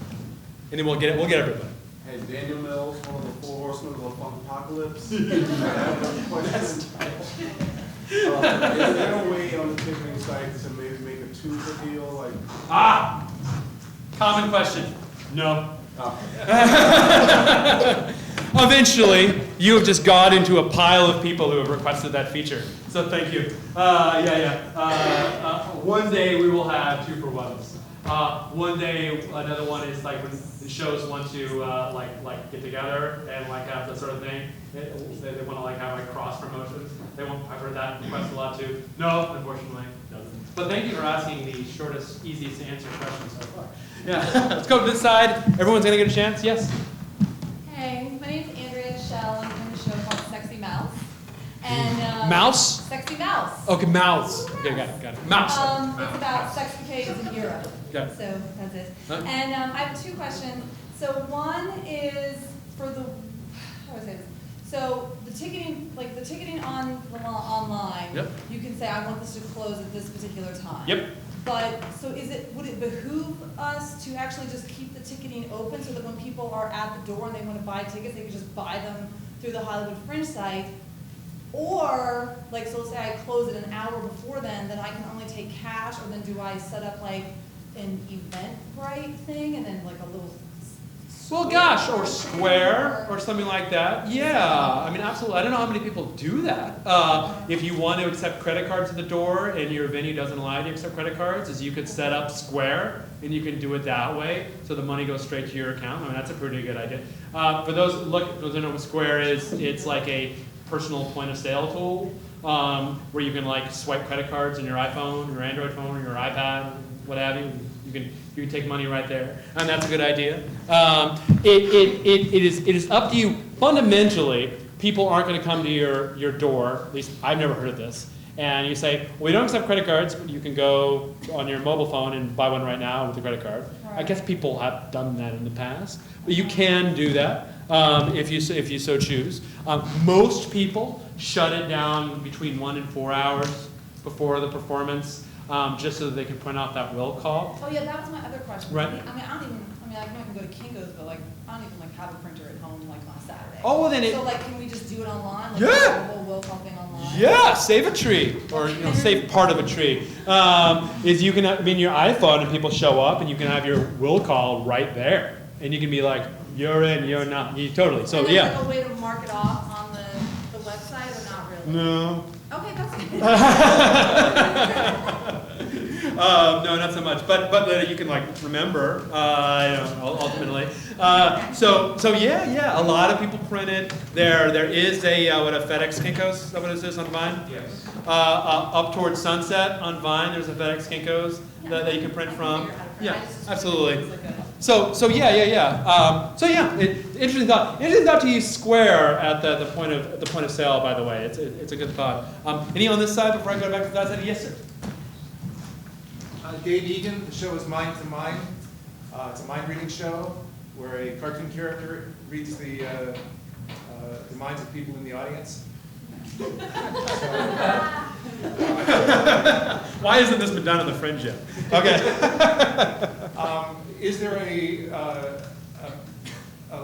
And then we'll get everybody. Hey, Daniel Mills, one of the 4 horsemen of the apocalypse. I have a question. Is there a way on the ticketing site to maybe make a 2-for deal? Like, Common question. No. Eventually, you have just got into a pile of people who have requested that feature. So thank you. One day we will have 2-for-1s. One day, another one is like when the shows want to like get together and like have that sort of thing. They want to like have like cross promotions. I've heard that request a lot too. No, unfortunately, doesn't. But thank you for asking the shortest, easiest to answer question so far. Yeah, let's go to this side. Everyone's gonna get a chance. Yes. Hey, my name's Andrea Shell. I'm doing a show called Sexy Mouse. And Mouse? Sexy Mouse. Okay, mouse. Okay, got it. Mouse. It's about sex decades in Europe. Okay. So that's it. Huh? And I have 2 questions. So one is for the, how do I say this? So the ticketing, like the ticketing on the online, Yep. you can say I want this to close at this particular time. Yep. But so would it behoove us to actually just keep the ticketing open so that when people are at the door and they want to buy tickets, they can just buy them through the Hollywood Fringe site? Or, like, so let's say I close it an hour before then I can only take cash, or then do I set up like an Eventbrite thing and then like a little Well, gosh, or Square, or something like that. Yeah, I mean, absolutely. I don't know how many people do that. If you want to accept credit cards at the door and your venue doesn't allow you to accept credit cards, is you could set up Square and you can do it that way, so the money goes straight to your account. I mean, that's a pretty good idea. For those who don't know what Square is, it's like a personal point of sale tool where you can like swipe credit cards on your iPhone, your Android phone, or your iPad, what have you. You can take money right there, and that's a good idea. It is up to you. Fundamentally, people aren't going to come to your door. At least I've never heard of this. And you say, well, we don't accept credit cards, but you can go on your mobile phone and buy one right now with a credit card. Right. I guess people have done that in the past, but you can do that if you so choose. Most people shut it down between 1 and 4 hours before the performance. Just so that they can print out that will call. Oh yeah, that was my other question. Right. I know I can go to Kinko's, but like I don't even like have a printer at home like on a Saturday. Oh, well then So like, can we just do it online? Like, Yeah. do the whole will call thing online. Yeah, save a tree, or save part of a tree. Is you can your iPhone and people show up and you can have your will call right there, and you can be like, you're in, you're not, totally. So and yeah. Like a way to mark it off on the website, or not really? No. Okay, that's good. No, not so much. But you can like remember, ultimately. So yeah. A lot of people print it. There is a FedEx Kinko's. Is that what it is on Vine? Yes. Up towards Sunset on Vine, there's a FedEx Kinko's that you can print from. Yeah, absolutely. So yeah. Interesting thought. Interesting thought to use Square at the point of sale. By the way, it's a good thought. Any on this side before I go back to that side? Yes, sir. Dave Egan. The show is Mind to Mind. It's a mind reading show where a cartoon character reads the minds of people in the audience. Why isn't this been done on the Fringe yet? Okay. Is there a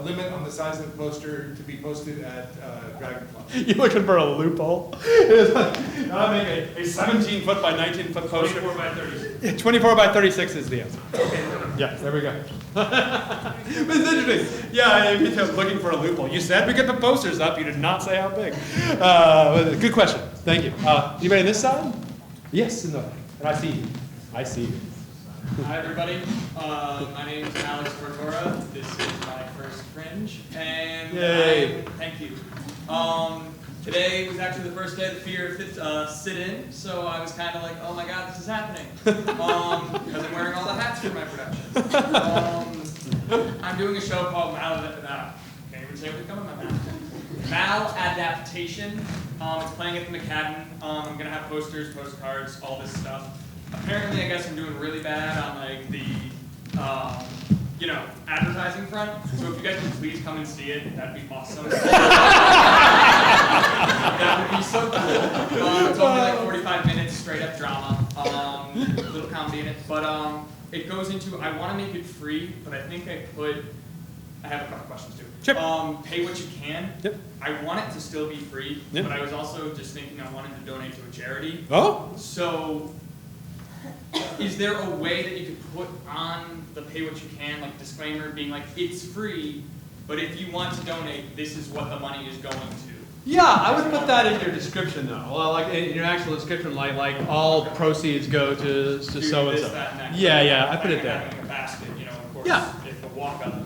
limit on the size of the poster to be posted at Dragon Club? You're looking for a loophole. I'll make a 17 foot by 19 foot poster. 24 by 36. 24 by 36 is the answer. Yeah, there we go. But it's interesting. Yeah, if you're looking for a loophole. You said we get the posters up. You did not say how big. Good question. Thank you. Anybody on this side? Yes, no. And I see you. I see you. Hi, everybody. My name is Alex Tortora. This is my first Fringe, and Yay. thank you. Today was actually the first day of the Fear sit-in, so I was kind of like, oh my god, this is happening. Because I'm wearing all the hats for my production. I'm doing a show called can't even say what's coming in my mouth. Maladaptation. It's playing at the McCadden. I'm going to have posters, postcards, all this stuff. Apparently, I guess I'm doing really bad on like the, advertising front. So if you guys would please come and see it, that'd be awesome. That would be so cool. It's only like 45 minutes, straight up drama, a little comedy in it. But it goes into, I want to make it free, but I think I have a couple questions too. Sure. Pay what you can. Yep. I want it to still be free, Yep. but I was also just thinking I wanted to donate to a charity. Oh? So, is there a way that you could put on the pay what you can, like disclaimer being like, it's free, but if you want to donate, this is what the money is going to? Yeah, I would put that in your description though. Well, like in your actual description, like all proceeds go to so and this, so. that, and that. Yeah, I put it there. Having a basket, of course, Yeah. if a walk-up.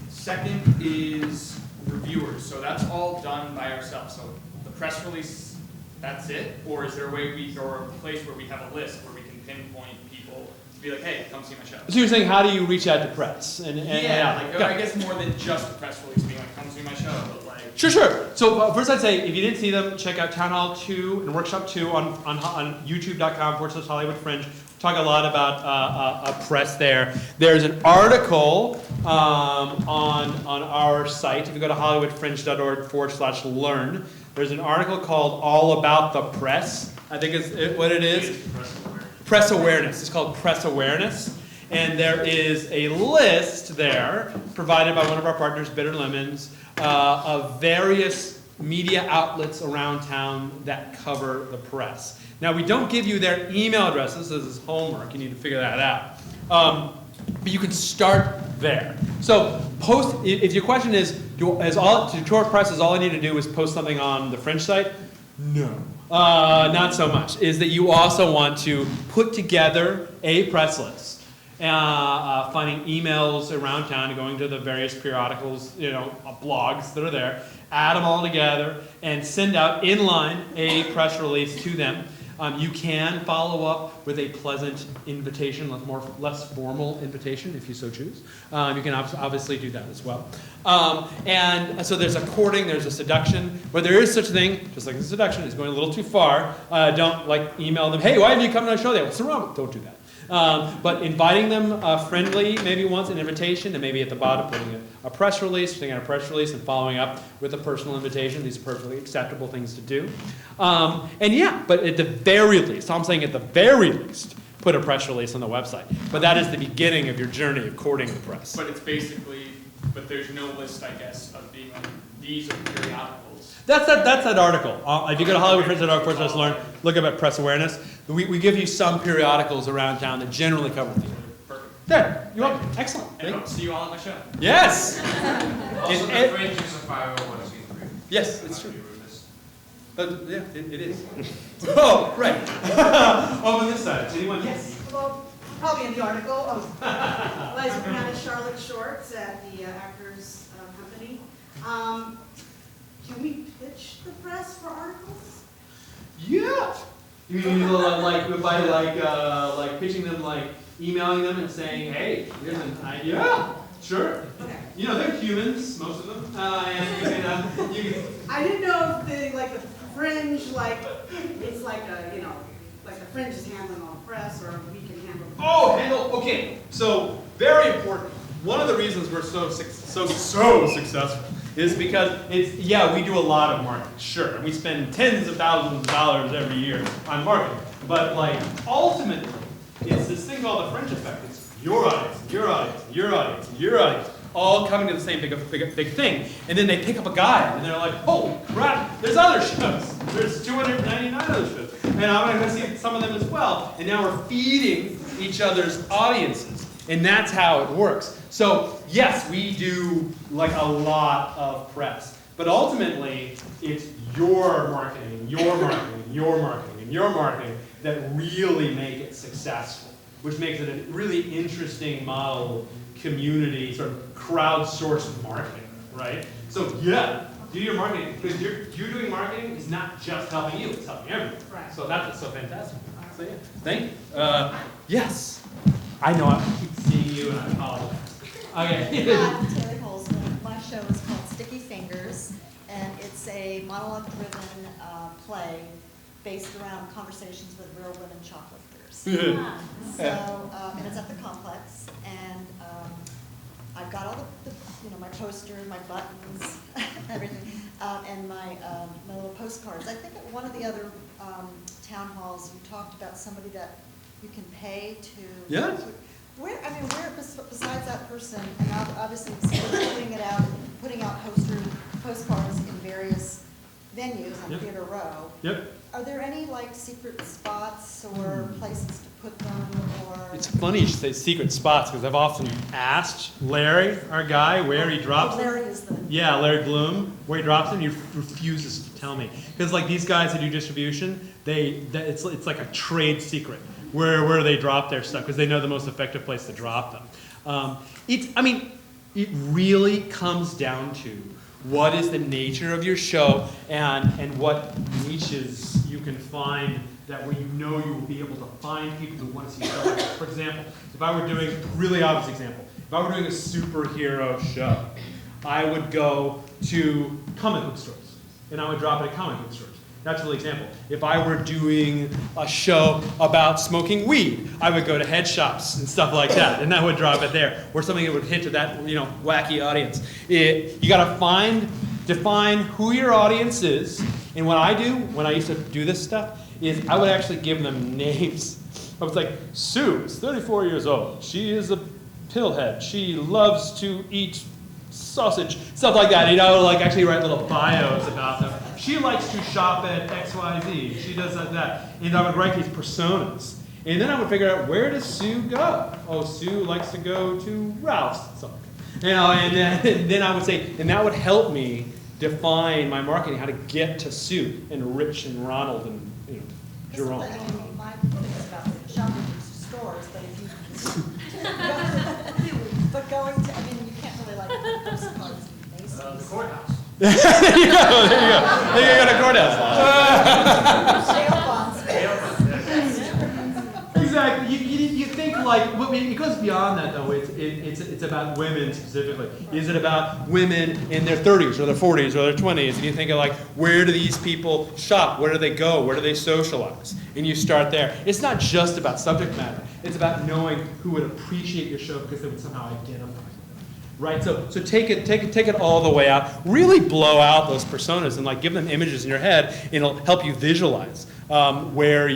Second is reviewers. So that's all done by ourselves. So the press release, that's it? Or is there a way or a place where we have a list where we can pinpoint people to be like, hey, come see my show? So you're saying, how do you reach out to press? I guess more than just a press release being like, come see my show, but like. Sure. So first I'd say, if you didn't see them, check out Town Hall 2 and Workshop 2 on youtube.com/Hollywood Fringe. Talk a lot about a press there. There's an article on our site. If you go to hollywoodfringe.org/learn, there's an article called All About the Press. I think it's what it is. Press awareness. It's called Press Awareness. And there is a list there provided by one of our partners, Bitter Lemons, of various media outlets around town that cover the press. Now, we don't give you their email addresses. This is homework. You need to figure that out. But you can start there. So post, if your question is, to tour press, is all I need to do is post something on the Fringe site? No. Not so much. Is that you also want to put together a press list. Finding emails around town, going to the various periodicals, blogs that are there, add them all together, and send out inline a press release to them. You can follow up with a pleasant invitation, less formal invitation, if you so choose. You can obviously do that as well. And so there's a courting, there's a seduction, but there is such a thing, just like the seduction, is going a little too far. Don't email them, hey, why have you come to our show there? What's wrong? Don't do that. But inviting them friendly, maybe once an invitation, and maybe at the bottom putting a press release, putting out a press release and following up with a personal invitation. These are perfectly acceptable things to do. But at the very least, I'm saying at the very least, put a press release on the website. But that is the beginning of your journey of courting the press. But it's basically, but there's no list, I guess, of being like, these are periodicals. That's that article. If you go to hollywoodfringe.org/learn, look up at press awareness. We give you some periodicals around town that generally cover theater. Perfect. There, you're welcome. Excellent. And hope to see you all at my show. Yes. Also, the Fringe is a 501c3. Yes, it's true. Yeah, it is. Oh, right. Over this side. Anyone? Yes. Well, probably in the article. Liza Fernandez, Charlotte Shorts at the Actors Company. Can we pitch the press for articles? Yeah. You mean like by like pitching them, like emailing them and saying, hey, here's an idea. Yeah, sure. Okay. You know, they're humans, most of them, and you can. I didn't know if they like the Fringe, like it's like a like the Fringe is handling all the press, or we can handle. Okay. So very important. One of the reasons we're so successful is because we do a lot of marketing, sure, and we spend tens of thousands of dollars every year on marketing. But like ultimately, it's this thing called the Fringe effect. It's your audience, your audience, your audience, your audience, all coming to the same big thing. And then they pick up a guide and they're like, holy crap, there's other shows. There's 299 other shows. And I'm going to see some of them as well. And now we're feeding each other's audiences. And that's how it works. So yes, we do like a lot of press. But ultimately, it's your marketing, your marketing, your marketing, and your marketing that really make it successful, which makes it a really interesting model of community, sort of crowdsourced marketing, right? So yeah, do your marketing, because you're doing marketing is not just helping you, it's helping everyone. Right. So that's what's so fantastic. So yeah, thank you. Yes, I know I keep seeing you and I apologize. Okay. I'm Terry Holzman. My show is called Sticky Fingers, and it's a monologue-driven play based around conversations with real women shoplifters. So, and it's at the complex, and I've got all the my posters, my buttons, everything, and my little postcards. I think at one of the other town halls, you talked about somebody that you can pay to. Yeah. Where besides that person, and obviously putting out postcards in various venues on Theater Row. Yep. Are there any like secret spots or places to put them, or? It's funny you should say secret spots, because I've often asked Larry, our guy, where he drops them. Larry is the. Yeah, Larry Bloom, where he drops them. He refuses to tell me, because like these guys who do distribution, it's like a trade secret where they drop their stuff, because they know the most effective place to drop them. It really comes down to what is the nature of your show and what niches you can find that where you know you will be able to find people who want to see your show. For example, if I were doing, really obvious example, if I were doing a superhero show, I would go to comic book stores and I would drop it at comic book stores. That's a real example. If I were doing a show about smoking weed, I would go to head shops and stuff like that, and I would drop it there, or something that would hit to that wacky audience. You got to define who your audience is, and what I do when I used to do this stuff is I would actually give them names. I was like, Sue is 34 years old. She is a pillhead. She loves to eat sausage, stuff like that. Like actually write little bios about them. She likes to shop at XYZ. She does that. And I would write these personas. And then I would figure out, where does Sue go? Oh, Sue likes to go to Ralph's. So, and then I would say, and that would help me define my marketing, how to get to Sue and Rich and Ronald and Jerome. My thing is about shopping in stores, but if you but going to, you can't really like postcards in Macy's. The courthouse. There you go. There you go to courthouse. Jail bonds. Exactly. You think like, it goes beyond that though. It's about women specifically. Is it about women in their 30s or their 40s or their 20s? And you think of like, where do these people shop? Where do they go? Where do they socialize? And you start there. It's not just about subject matter. It's about knowing who would appreciate your show because they would somehow identify. Right, so take it all the way out. Really blow out those personas and like give them images in your head, and it'll help you visualize where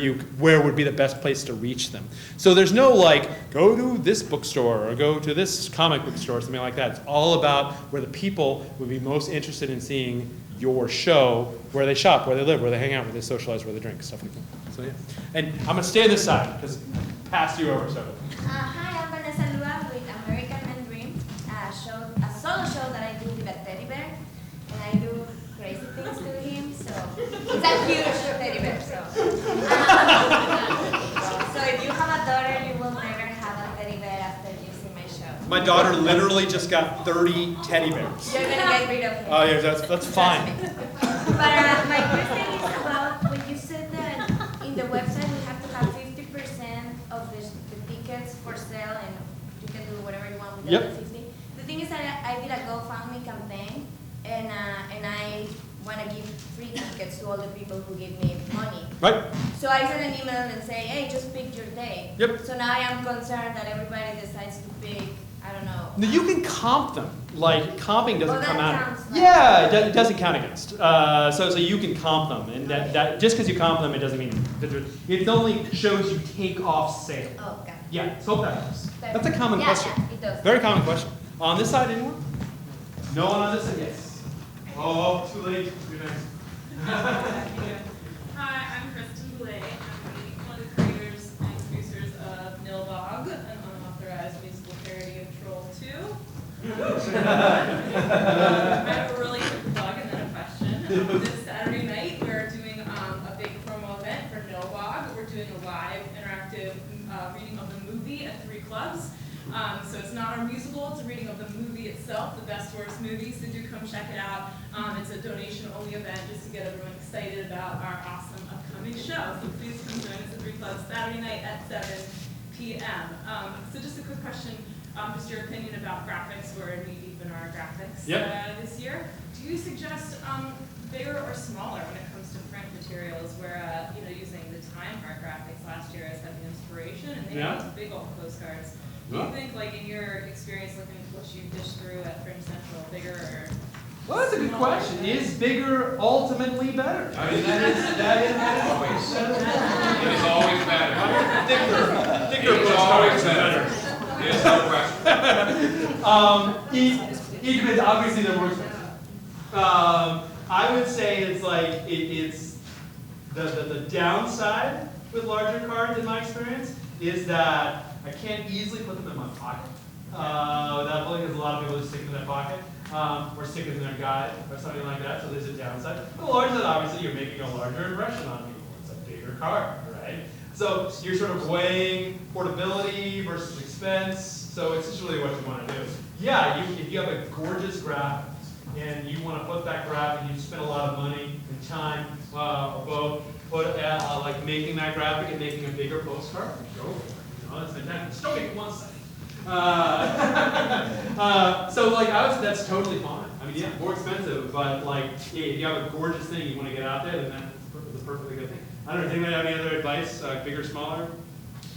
would be the best place to reach them. So there's no like go to this bookstore or go to this comic book store or something like that. It's all about where the people would be most interested in seeing your show, where they shop, where they live, where they hang out, where they socialize, where they drink, stuff like that. So yeah, and I'm gonna stay on this side because pass you over. So. Hi, I'm Vanessa Lua with American Men Dream. A solo show that I do with a teddy bear, and I do crazy things to him, so it's a huge teddy bear. So if you have a daughter, you will never have a teddy bear after you see my show. My daughter literally just got 30 teddy bears. You're gonna get rid of him. Oh yeah, that's fine. But my question is about when you said that in the website we have to have 50% of the tickets for sale and you can do whatever you want with the Yep. other 50. The thing is that I did a GoFundMe campaign and I want to give free tickets to all the people who give me money. Right. So I sent an email and say, hey, just pick your day. Yep. So now I am concerned that everybody decides to pick, I don't know. Now you can comp them. Like comping doesn't that come out. counts, like- Yeah, it doesn't count against. So you can comp them, and that just because you comp them, it doesn't mean it only shows you take off sale. Oh, okay. Yeah, so hope that helps. That's a common Yeah, question. yeah, it does. Very common question. On this side, anyone? No one on this side? Yes. Oh, too late. Too nice. Hi, I'm Kristen Boulay. I'm one of the creators and producers of Nilbog, an unauthorized musical parody of Troll 2. I have a really quick plug and then a question. This Saturday night, we're doing a big promo event for Nilbog. We're doing a live interactive reading of the movie at 3 clubs. So it's not our musical, it's a reading of the movie itself, the best worst movie, so do come check it out. It's a donation-only event just to get everyone excited about our awesome upcoming show. So please come join us at 3 Clubs Saturday night at 7 p.m. So just a quick question, just your opinion about graphics. We're knee-deep in our graphics this year. Do you suggest bigger or smaller when it comes to print materials, where using the Time Art graphics last year as having inspiration, and they have these big old postcards. Do you think, like, in your experience looking at what you dished through at Fringe Central, bigger or Well, that's a good question. Is bigger ultimately better? I mean, that is always. It is always better. Thicker It is always better. There's no question. It depends. Obviously, they're more expensive. I would say it's like it's the downside with larger cards, in my experience, is that I can't easily put them in my pocket. Without pulling, because a lot of people just stick them in their pocket, or stick it in their guide, or something like that. So there's a downside. The larger than obviously you're making a larger impression on people. It's a bigger card, right? So you're sort of weighing portability versus expense. So it's just really what you want to do. Yeah, if you have a gorgeous graphic and you want to put that graphic, you spend a lot of money and time, or both, like making that graphic and making a bigger postcard, go for it. That's fantastic. Still make one second. So like I would say that's totally fine. I mean, yeah, more expensive, but like if you have a gorgeous thing you want to get out there, then that's a perfectly good thing. I don't know. Does anybody have any other advice? Bigger, smaller?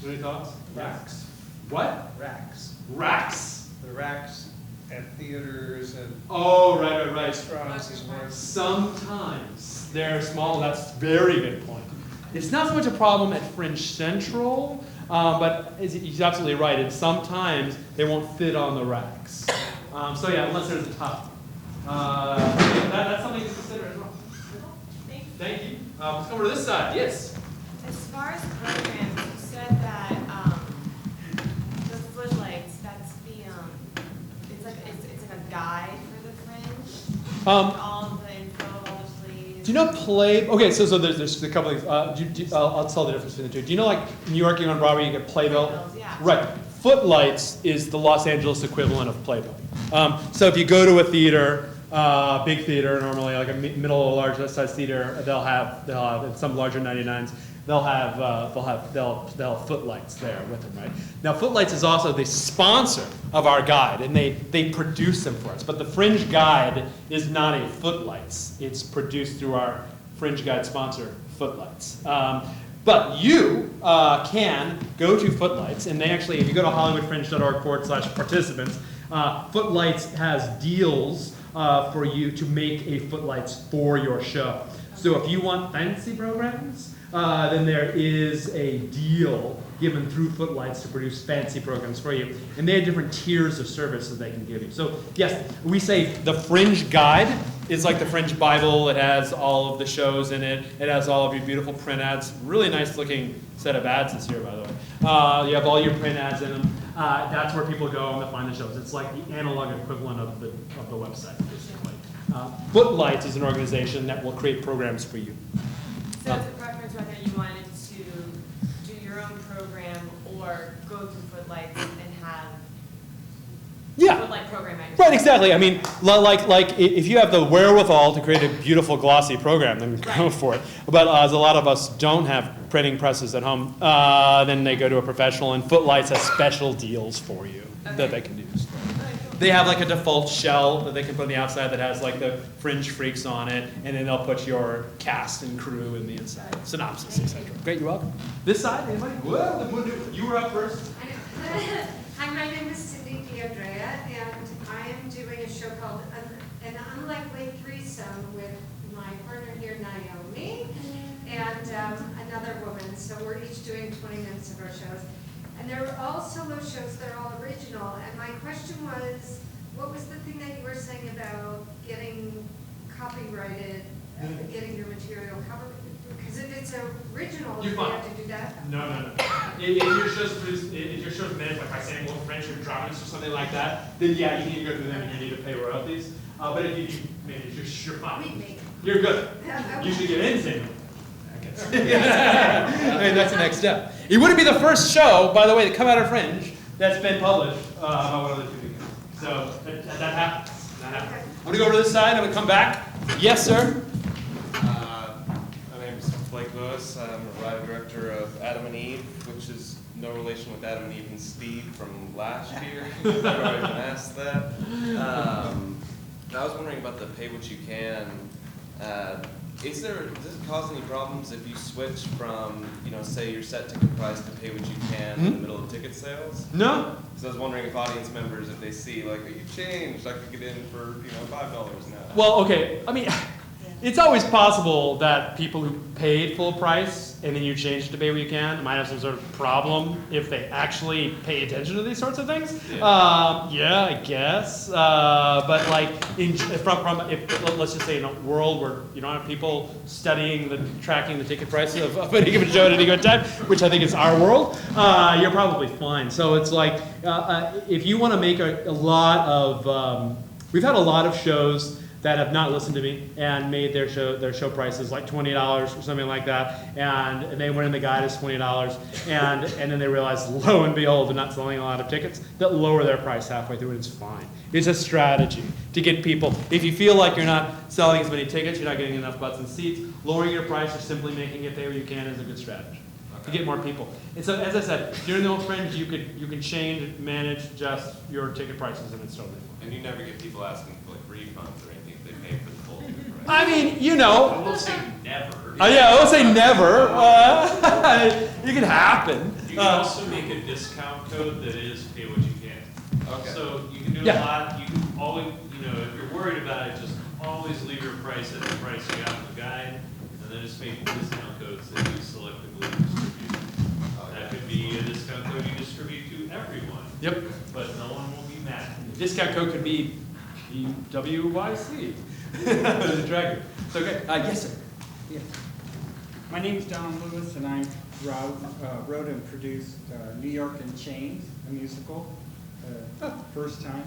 Any thoughts? Racks. What? Racks. Racks. The racks at theaters and. Oh, right. Restaurants is more. Sometimes they're small. That's a very good point. It's not so much a problem at Fringe Central. But he's absolutely right. And sometimes they won't fit on the racks. So yeah, unless there's a top. That's something to consider as well. Thank you. Let's come over to this side. Yes. As far as programs, you said that the footlights. That's the it's like a guide for the Fringe. All the info, all the sleeves. Do you know Play? Okay, so there's a couple of things. I'll tell the difference between the two. Do you know, like New York, you're on Broadway, you get Playbill? Yeah. Right. Footlights is the Los Angeles equivalent of Playbill. So if you go to a theater, big theater, normally like a middle or large size theater, they'll have in some larger 99s. They'll have footlights there with them, right? Now, Footlights is also the sponsor of our guide, and they produce them for us. But the Fringe Guide is not a Footlights. It's produced through our Fringe Guide sponsor, Footlights. But you can go to Footlights, and they actually, if you go to hollywoodfringe.org/participants, Footlights has deals for you to make a Footlights for your show. So if you want fancy programs, then there is a deal given through Footlights to produce fancy programs for you. And they have different tiers of service that they can give you. So yes, we say the Fringe Guide is like the Fringe Bible. It has all of the shows in it. It has all of your beautiful print ads. Really nice looking set of ads this year, by the way. You have all your print ads in them. That's where people go and they find the shows. It's like the analog equivalent of the website, basically. Footlights is an organization that will create programs for you. So it's a preference whether you wanted to do your own program or go through Footlights and have Footlight program at your Right, exactly. I mean, like if you have the wherewithal to create a beautiful glossy program, then go for it. But as a lot of us don't have printing presses at home, then they go to a professional, and Footlights has special deals for you that they can use. They have like a default shell that they can put on the outside that has like the Fringe freaks on it, and then they'll put your cast and crew in the inside, synopsis, etc. Great, you're welcome. This side, anybody? Well, you were up first. Hi, my name is Cindy D'Andrea, and I am doing a show called An Unlikely Threesome with my partner here, Naomi, and another woman. So we're each doing 20 minutes of our shows. And they're all solo shows, they're all original. And my question was, what was the thing that you were saying about getting copyrighted, getting your material covered? Because if it's original, do you have to do that? No. If your show's managed like by Samuel French or Dramas or something like that, then yeah, you need to go through them and you need to pay royalties. But if you manage, you're fine. You're good. You should get in Samuel. I mean, that's the next step. It wouldn't be the first show, by the way, to come out of Fringe that's been published about one of the two weekends. So that happens. I'm gonna go over to this side. I'm gonna come back. Yes, sir. My name is Blake Lewis. I'm a writer director of Adam and Eve, which is no relation with Adam and Eve and Steve from last year. I've already been asked that. I was wondering about the pay what you can. Does it cause any problems if you switch from, say your set ticket price to pay what you can in the middle of ticket sales? No. So I was wondering if audience members, if they see like, you changed, I could get in for $5 now. Well, okay. I mean, it's always possible that people who paid full price and then you change it to pay what you can might have some sort of problem if they actually pay attention to these sorts of things. Yeah, I guess. But like, let's just say in a world where you don't have people tracking the ticket price of any given show at any given time, which I think is our world, you're probably fine. So it's like, if you want to make a lot of, we've had a lot of shows that have not listened to me and made their show prices like $20 or something like that, and they went in the guide as $20, and then they realized, lo and behold, they're not selling a lot of tickets, that lower their price halfway through, and it's fine. It's a strategy to get people, if you feel like you're not selling as many tickets, you're not getting enough butts and seats, lowering your price or simply making it pay what you can is a good strategy to get more people. And so, as I said, during the old Fringe, you can change, manage just your ticket prices, and it's totally fine. And you never get people asking for like refunds or anything if they pay for the full ticket price? I mean, I will say never. Yeah, I will say never. It can happen. You can also make a discount code that is pay what you can. Okay. So you can do a lot. You can always, if you're worried about it, just always leave your price at the price you got in the guide, and then just make discount codes that you selectively distribute. That could be a discount code you distribute to everyone. Yep. But no one will be mad. The discount code could be WYC. The tracker. So okay. Yes, sir. Yes. My name is Don Lewis, and I wrote and produced New York in Chains, a musical, first time.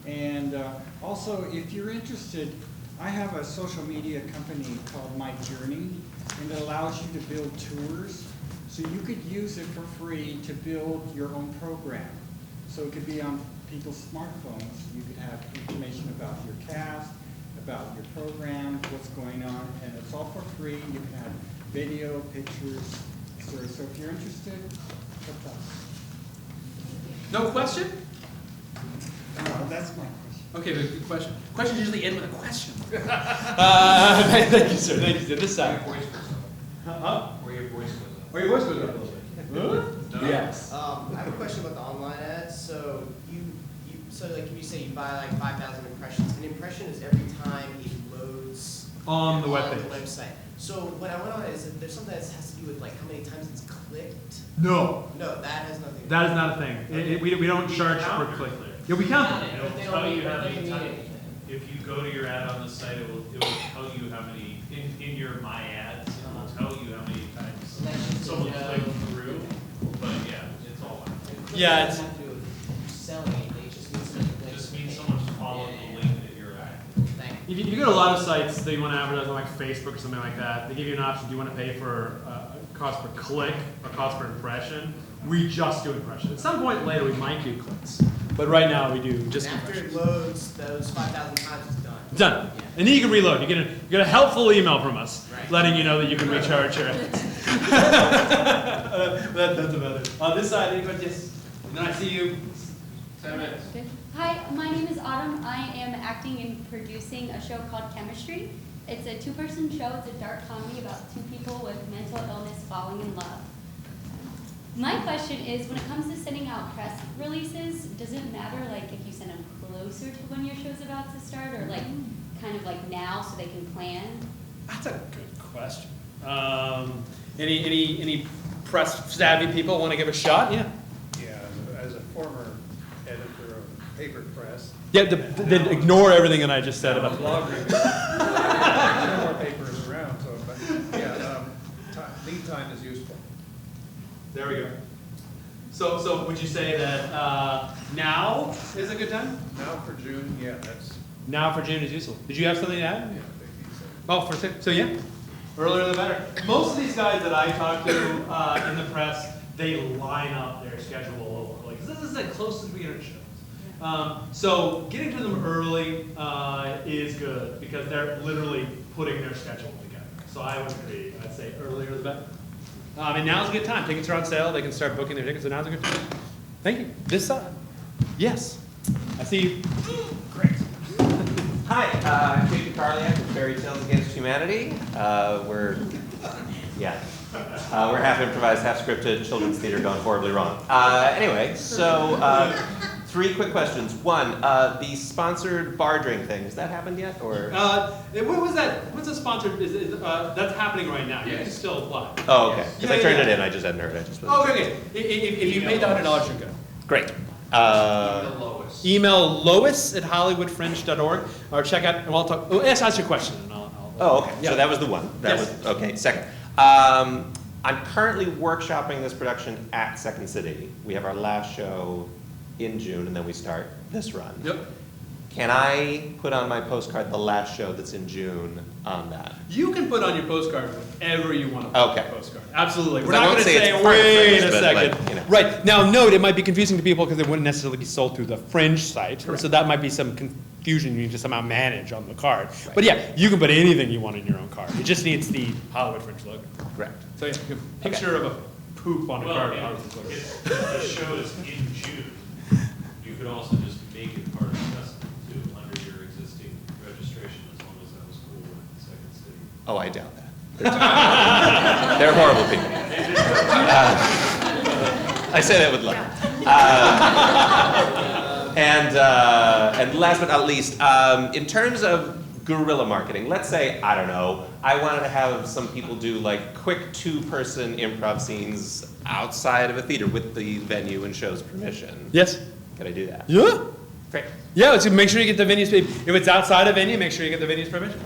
And also, if you're interested, I have a social media company called My Journey, and it allows you to build tours. So you could use it for free to build your own program. So it could be on people's smartphones. You could have information about your cast, about your program, what's going on, and it's all for free. You can have video, pictures, stories. So if you're interested, hook up. No question? That's my question. Okay, but good question. Questions usually end with a question. Thank you, sir. Thank you, sir. This side. Where your voice goes up. Where your voice goes up a little bit. Yes. I have a question about the online ads. So like you say you buy like 5,000 impressions. An impression is every time it loads on the webpage. Website. So what I went on is there's something that has to do with like how many times it's clicked. No. No, that has nothing. That is not a thing. Okay. We don't charge per click. Yeah, we count them. It'll tell you how many times. If you go to your ad on the site, it will tell you how many in your My Ads. It will tell you how many times someone clicked through. But yeah, it's all. Yeah, it's. Have to do with selling. It just means someone's followed the link that you're at. Thank you. if you go to a lot of sites that you want to advertise on like Facebook or something like that, they give you an option. Do you want to pay for cost per click or cost per impression? We just do impressions. At some point later, we might do clicks, but right now we do just And after impressions. it loads, those 5,000 times it's done. Done. And then you can reload. You get a helpful email from us, Right. letting you know that you can recharge your ads. That's about it. On this side, anybody? Yes. And then I see you. 7 minutes. Hi, my name is Autumn. I am acting and producing a show called Chemistry. It's a 2-person show. It's a dark comedy about 2 people with mental illness falling in love. My question is, when it comes to sending out press releases, does it matter like if you send them closer to when your show's about to start, or like kind of like now so they can plan? That's a good question. Any press savvy people want to give a shot? Yeah. Yeah, as a former editor of paper press. Yeah. Then ignore everything that I just said about the blog review. No more papers around, so but yeah, lead time is useful. There we go. So would you say that now is a good time? Now for June, yeah, that's. Now for June is useful. Did you have something to add? Yeah, I think so. Oh, so yeah, earlier the better. Most of these guys that I talk to in the press, they line up their schedule a little early, because this is the closest we get to shows. So getting to them early is good, because they're literally putting their schedule together. So I would agree. I'd say earlier the better. And now's a good time. Tickets are on sale. They can start booking their tickets, so now's a good time. Thank you. This side. Yes. I see you. Great. Hi, I'm Jason Carliak with Fairy Tales Against Humanity. We're half improvised, half scripted children's theater gone horribly wrong. Anyway, so 3 quick questions. One, the sponsored bar drink thing, has that happened yet, or? What was that? What's a sponsored? That's happening right now. You can still apply. Oh, okay. Because Yeah, I turned yeah. it in, I just hadn't heard it. Oh, okay. If you paid the $100, you're good. Great. Email Lois at hollywoodfringe.org, or check out, and I'll talk. Oh, yes, ask your question. And Oh, okay. Yeah. So that was the one. That Yes. was okay. Second, I'm currently workshopping this production at Second City. We have our last show in June, and then we start this run. Yep. Can I put on my postcard the last show that's in June on that? You can put on your postcard whatever you want to put on your postcard. Absolutely. We're I not won't going to say say, it's part of wait Fringe, a but, second. like, you know. Right. Now, note, it might be confusing to people because it wouldn't necessarily be sold through the Fringe site. So that might be some confusion you need to somehow manage on the card. Right. But yeah, you can put anything you want in your own card. It just needs the Hollywood Fringe logo. Correct. So yeah, a picture of a poop on a card. If the show is in June, you could also just make it part of the festival too, under your existing registration, as long as that was cool with Second City. Oh, I doubt that. They're horrible people. I say that with love. And last but not least, in terms of guerrilla marketing, let's say, I don't know, I wanted to have some people do like quick 2-person improv scenes outside of a theater with the venue and show's permission. Yes. Could I do that? Yeah. Great. Yeah, so make sure you get the venue's, if it's outside a venue, make sure you get the venue's permission.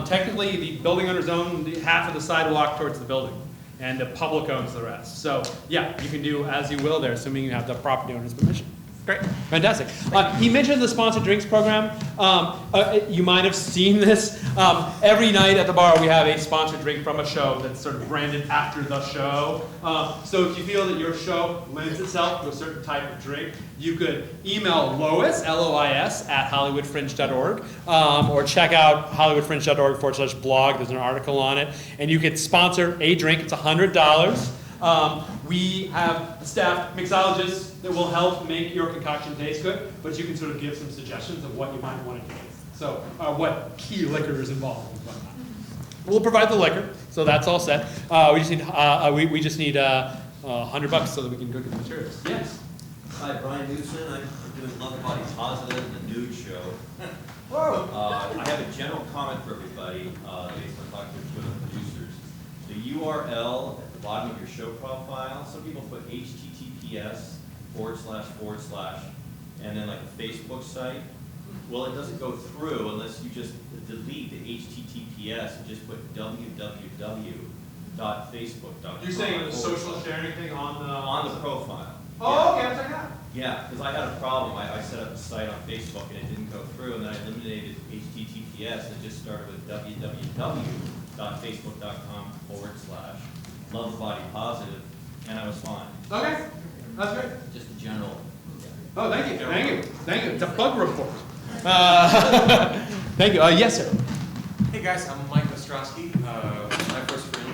Technically, the building owners own half of the sidewalk towards the building, and the public owns the rest. So yeah, you can do as you will there, assuming you have the property owner's permission. Great, fantastic. He mentioned the sponsored drinks program. You might have seen this. Every night at the bar, we have a sponsored drink from a show that's sort of branded after the show. So if you feel that your show lends itself to a certain type of drink, you could email Lois, L-O-I-S, at hollywoodfringe.org, or check out hollywoodfringe.org/blog. There's an article on it. And you could sponsor a drink. It's $100. We have staff mixologists that will help make your concoction taste good, but you can sort of give some suggestions of what you might want to taste. So what key liquor is involved and whatnot. We'll provide the liquor, so that's all set. We just need $100 so that we can go to the materials. Yes. Hi, Brian Newson. I'm doing Love Body Positive, the nude show. Whoa. I have a general comment for everybody based on talking to the producers. The URL at the bottom of your show profile, some people put HTTPS / and then like a Facebook site. Well, it doesn't go through unless you just delete the HTTPS and just put www.facebook.com. You're saying the social sharing thing on the profile. Oh, okay, I'll check it out. Yeah, because I had a problem. I set up a site on Facebook and it didn't go through, and then I eliminated HTTPS and just started with www.facebook.com/lovethebodypositive, and I was fine. Okay, that's great. Just a general. Oh, thank you, thank you, thank you. It's a bug report. Thank you. Yes, sir. Hey guys, I'm Mike Ostrowski, my first Fringe.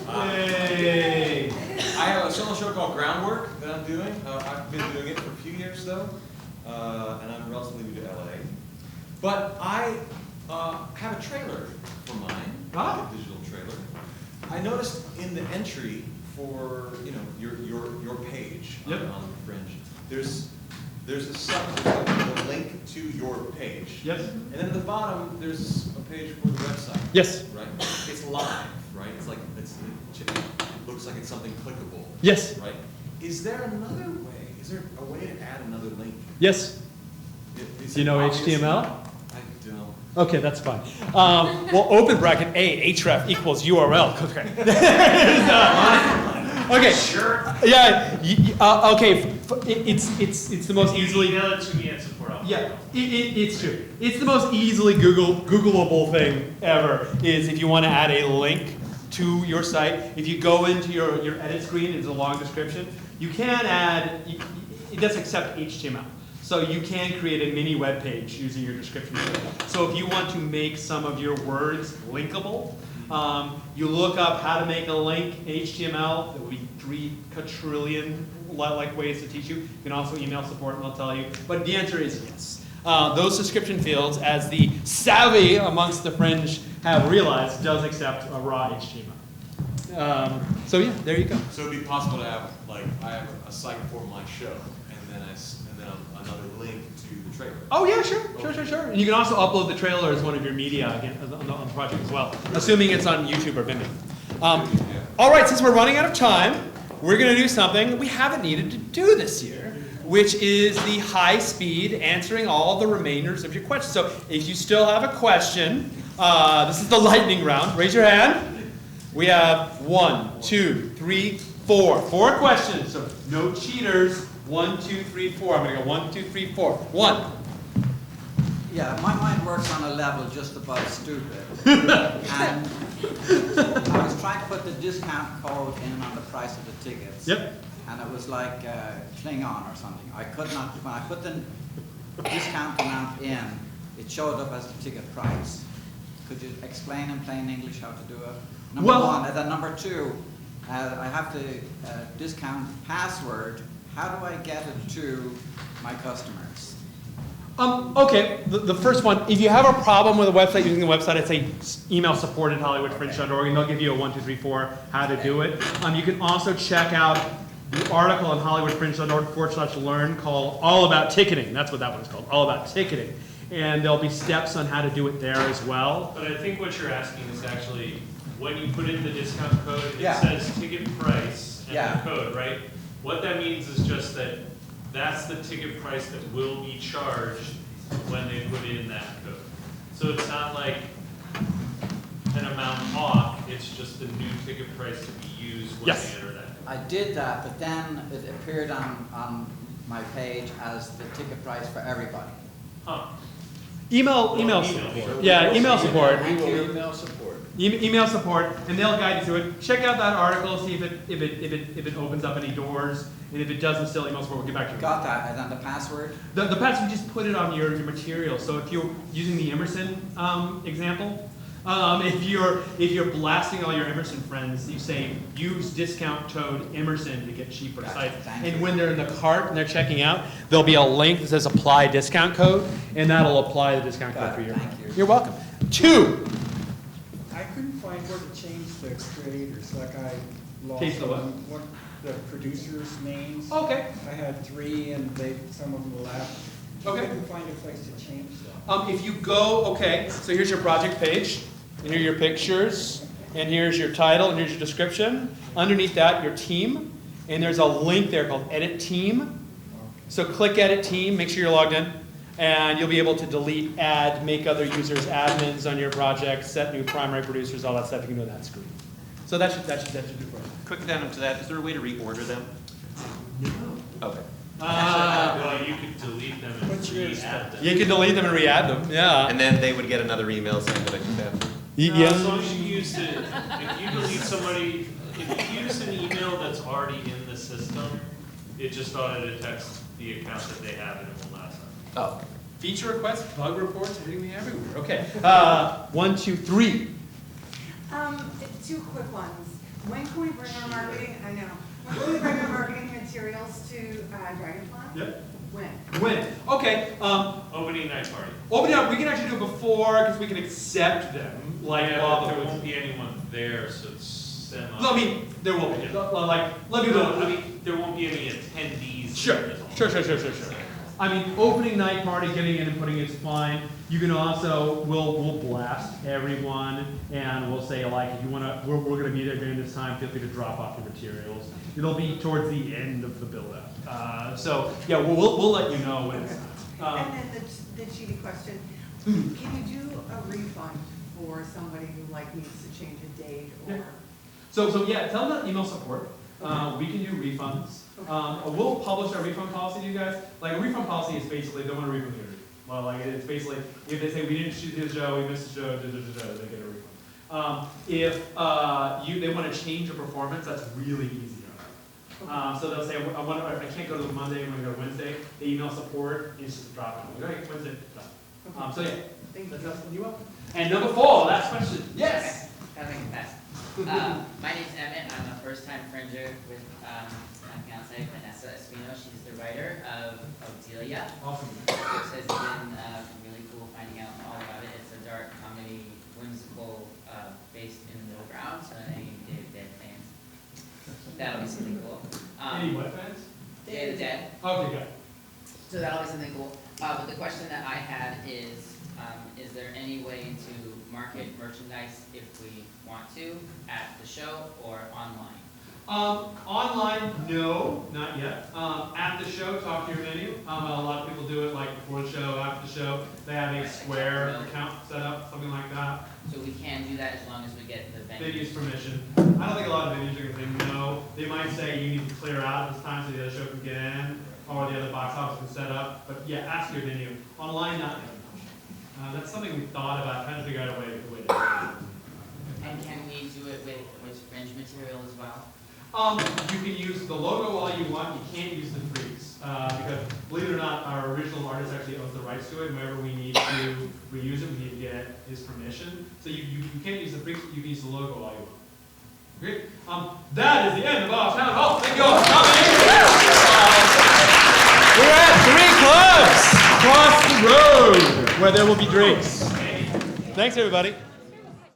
Yay! I have a solo show called Groundwork that I'm doing. I've been doing it for a few years though, and I'm relatively new to LA. But I have a trailer for mine, a digital trailer. I noticed in the entry for your page on Fringe, there's a link to your page. Yes. And then at the bottom, there's a page for the website. Yes. Right? It's live, right? It's like, it looks like it's something clickable. Yes. Right? Is there another way? Is there a way to add another link? Yes. Do you know HTML? I don't. Okay, that's fine. Well, open bracket A, href equals URL. Okay. Okay. Sure. Yeah. Okay. It's the most easily. Email it to me and support. Yeah. It's true. It's the most easily Googleable thing ever. Is if you want to add a link to your site, if you go into your edit screen, it's a long description. You can add. It doesn't accept HTML. So you can create a mini web page using your description. So if you want to make some of your words linkable, you look up how to make a link in HTML. There will be 3 quadrillion like ways to teach you. You can also email support and they'll tell you. But the answer is yes. Those description fields, as the savvy amongst the Fringe have realized, does accept a raw HTML. So yeah, there you go. So it'd be possible to have, like, I have a site for my show, and then another link to the trailer. Oh yeah, sure. And you can also upload the trailer as one of your media again on the project as well, assuming it's on YouTube or Vimeo. All right, since we're running out of time, we're going to do something we haven't needed to do this year, which is the high-speed answering all the remainders of your questions. So if you still have a question, this is the lightning round. Raise your hand. We have 1, 2, 3, 4. 4 questions, so no cheaters. 1, 2, 3, 4. I'm going to go 1, 2, 3, 4. 1. Yeah, my mind works on a level just about stupid. And I was trying to put the discount code in on the price of the tickets. Yep. And it was like Klingon or something. I could not, when I put the discount amount in, it showed up as the ticket price. Could you explain in plain English how to do it? Number 1. And then number 2, I have the discount password. How do I get it to my customers? Okay, the first one, if you have a problem with a website using the website, I'd say email support@hollywoodfringe.org and they'll give you a 1, 2, 3, 4 how to do it. You can also check out the article on hollywoodfringe.org/learn called All About Ticketing. That's what that one's called, All About Ticketing. And there'll be steps on how to do it there as well. But I think what you're asking is actually, when you put in the discount code, it Yeah. says ticket price and Yeah. the code, right? What that means is just that that's the ticket price that will be charged when they put in that code. So it's not like an amount off, it's just the new ticket price to be used when Yes. they enter that. I did that, but then it appeared on my page as the ticket price for everybody. Huh. Email support. Yeah, email support. Email support. Email support, and they'll guide you through it. Check out that article, see if it opens up any doors, and if it doesn't, still email support. We'll get back to you. Got that, and then the password? The password, you just put it on your material. So if you're using the Emerson example, if you're blasting all your Emerson friends, you say use discount code Emerson to get cheaper sites. And when they're in the cart and they're checking out, there'll be a link that says apply discount code, and that'll apply the discount code for you. Thank you. You're welcome. 2. I couldn't find where to change the creators, like I lost Change the what? The producers' names. Okay. I had 3 and some of them left. Okay. I couldn't find a place to change that. If you go, okay, so here's your project page, and here are your pictures, and here's your title, and here's your description. Underneath that, your team, and there's a link there called Edit Team. So click Edit Team, make sure you're logged in, and you'll be able to delete, add, make other users admins on your project, set new primary producers, all that stuff you can do on that screen. So that should do for you. Quick addendum to that, is there a way to reorder them? No. Okay. Well, you could delete them and re-add them. You can delete them and re-add them, yeah. And then they would get another email saying that I can have them. As long as you use it, if you delete somebody, if you use an email that's already in the system, it just auto-detects the account that they have and it will not sign. Oh. Feature requests, bug reports, hitting me everywhere. Okay. 1, 2, 3. Two quick ones. When can we bring our marketing, I know, when can we bring our marketing materials to Dragonfly? Yep. When? When? Okay. Opening night party. Opening up, we can actually do it before because we can accept them. Like, Yeah, while but they're there won't be anyone there, so it's semi. No, I mean, there will be. Like, let me No, know. I mean, there won't be any attendees. Sure. That's all. Sure. I mean, opening night party, getting in and putting it's fine. You can also, we'll blast everyone and we'll say like, if you wanna, we're gonna be there during this time, feel free to drop off your materials. It'll be towards the end of the build out. So yeah, we'll let you know when it's time. And then the cheaty question, can you do a refund for somebody who like needs to change a date or? Yeah. So yeah, tell them that email support. We can do refunds. We'll publish our refund policy to you guys. Like a refund policy is basically, they want a refund here. Well, like it's basically, if they say we didn't shoot the show, we missed the show, they get a refund. If they want to change your performance, that's really easy. So they'll say, I can't go to Monday, I'm going to go to Wednesday. They email support, it's just a drop in. Okay, Wednesday, done. So yeah, that's you up. And number 4, last question. Yes. Gotta make it fast. My name's Emmett. I'm a first-time Fringer with my fiance Vanessa Espino. She's the writer of Delia. Awesome. Which has been really cool finding out all about it. It's a dark comedy, whimsical, based in the middle ground. So any Day of the Dead fans, that'll be something cool. Any what fans? Day of the Dead. Okay, good. So that'll be something cool. But the question that I had is there any way to market merchandise if we want to at the show or online? Online, no, not yet. At the show, talk to your venue. A lot of people do it like before the show, after the show. They have a Square account set up, something like that. So we can do that as long as we get the venue. Venue's permission. I don't think a lot of venues are going to say no. They might say you need to clear out at this time so the other show can get in, or the other box office can set up. But yeah, ask your venue. Online, not yet. That's something we thought about, trying to figure out a way to do it. And can we do it with Fringe material as well? You can use the logo all you want. You can't use the freaks because, believe it or not, our original artist actually owns the rights to it. Whenever we need to reuse it, we need to get his permission. So you can't use the freaks. You can use the logo all you want. Great. That is the end of our town hall. Thank you all for coming. We're at 3 clubs across the road where there will be drinks. Thanks, everybody.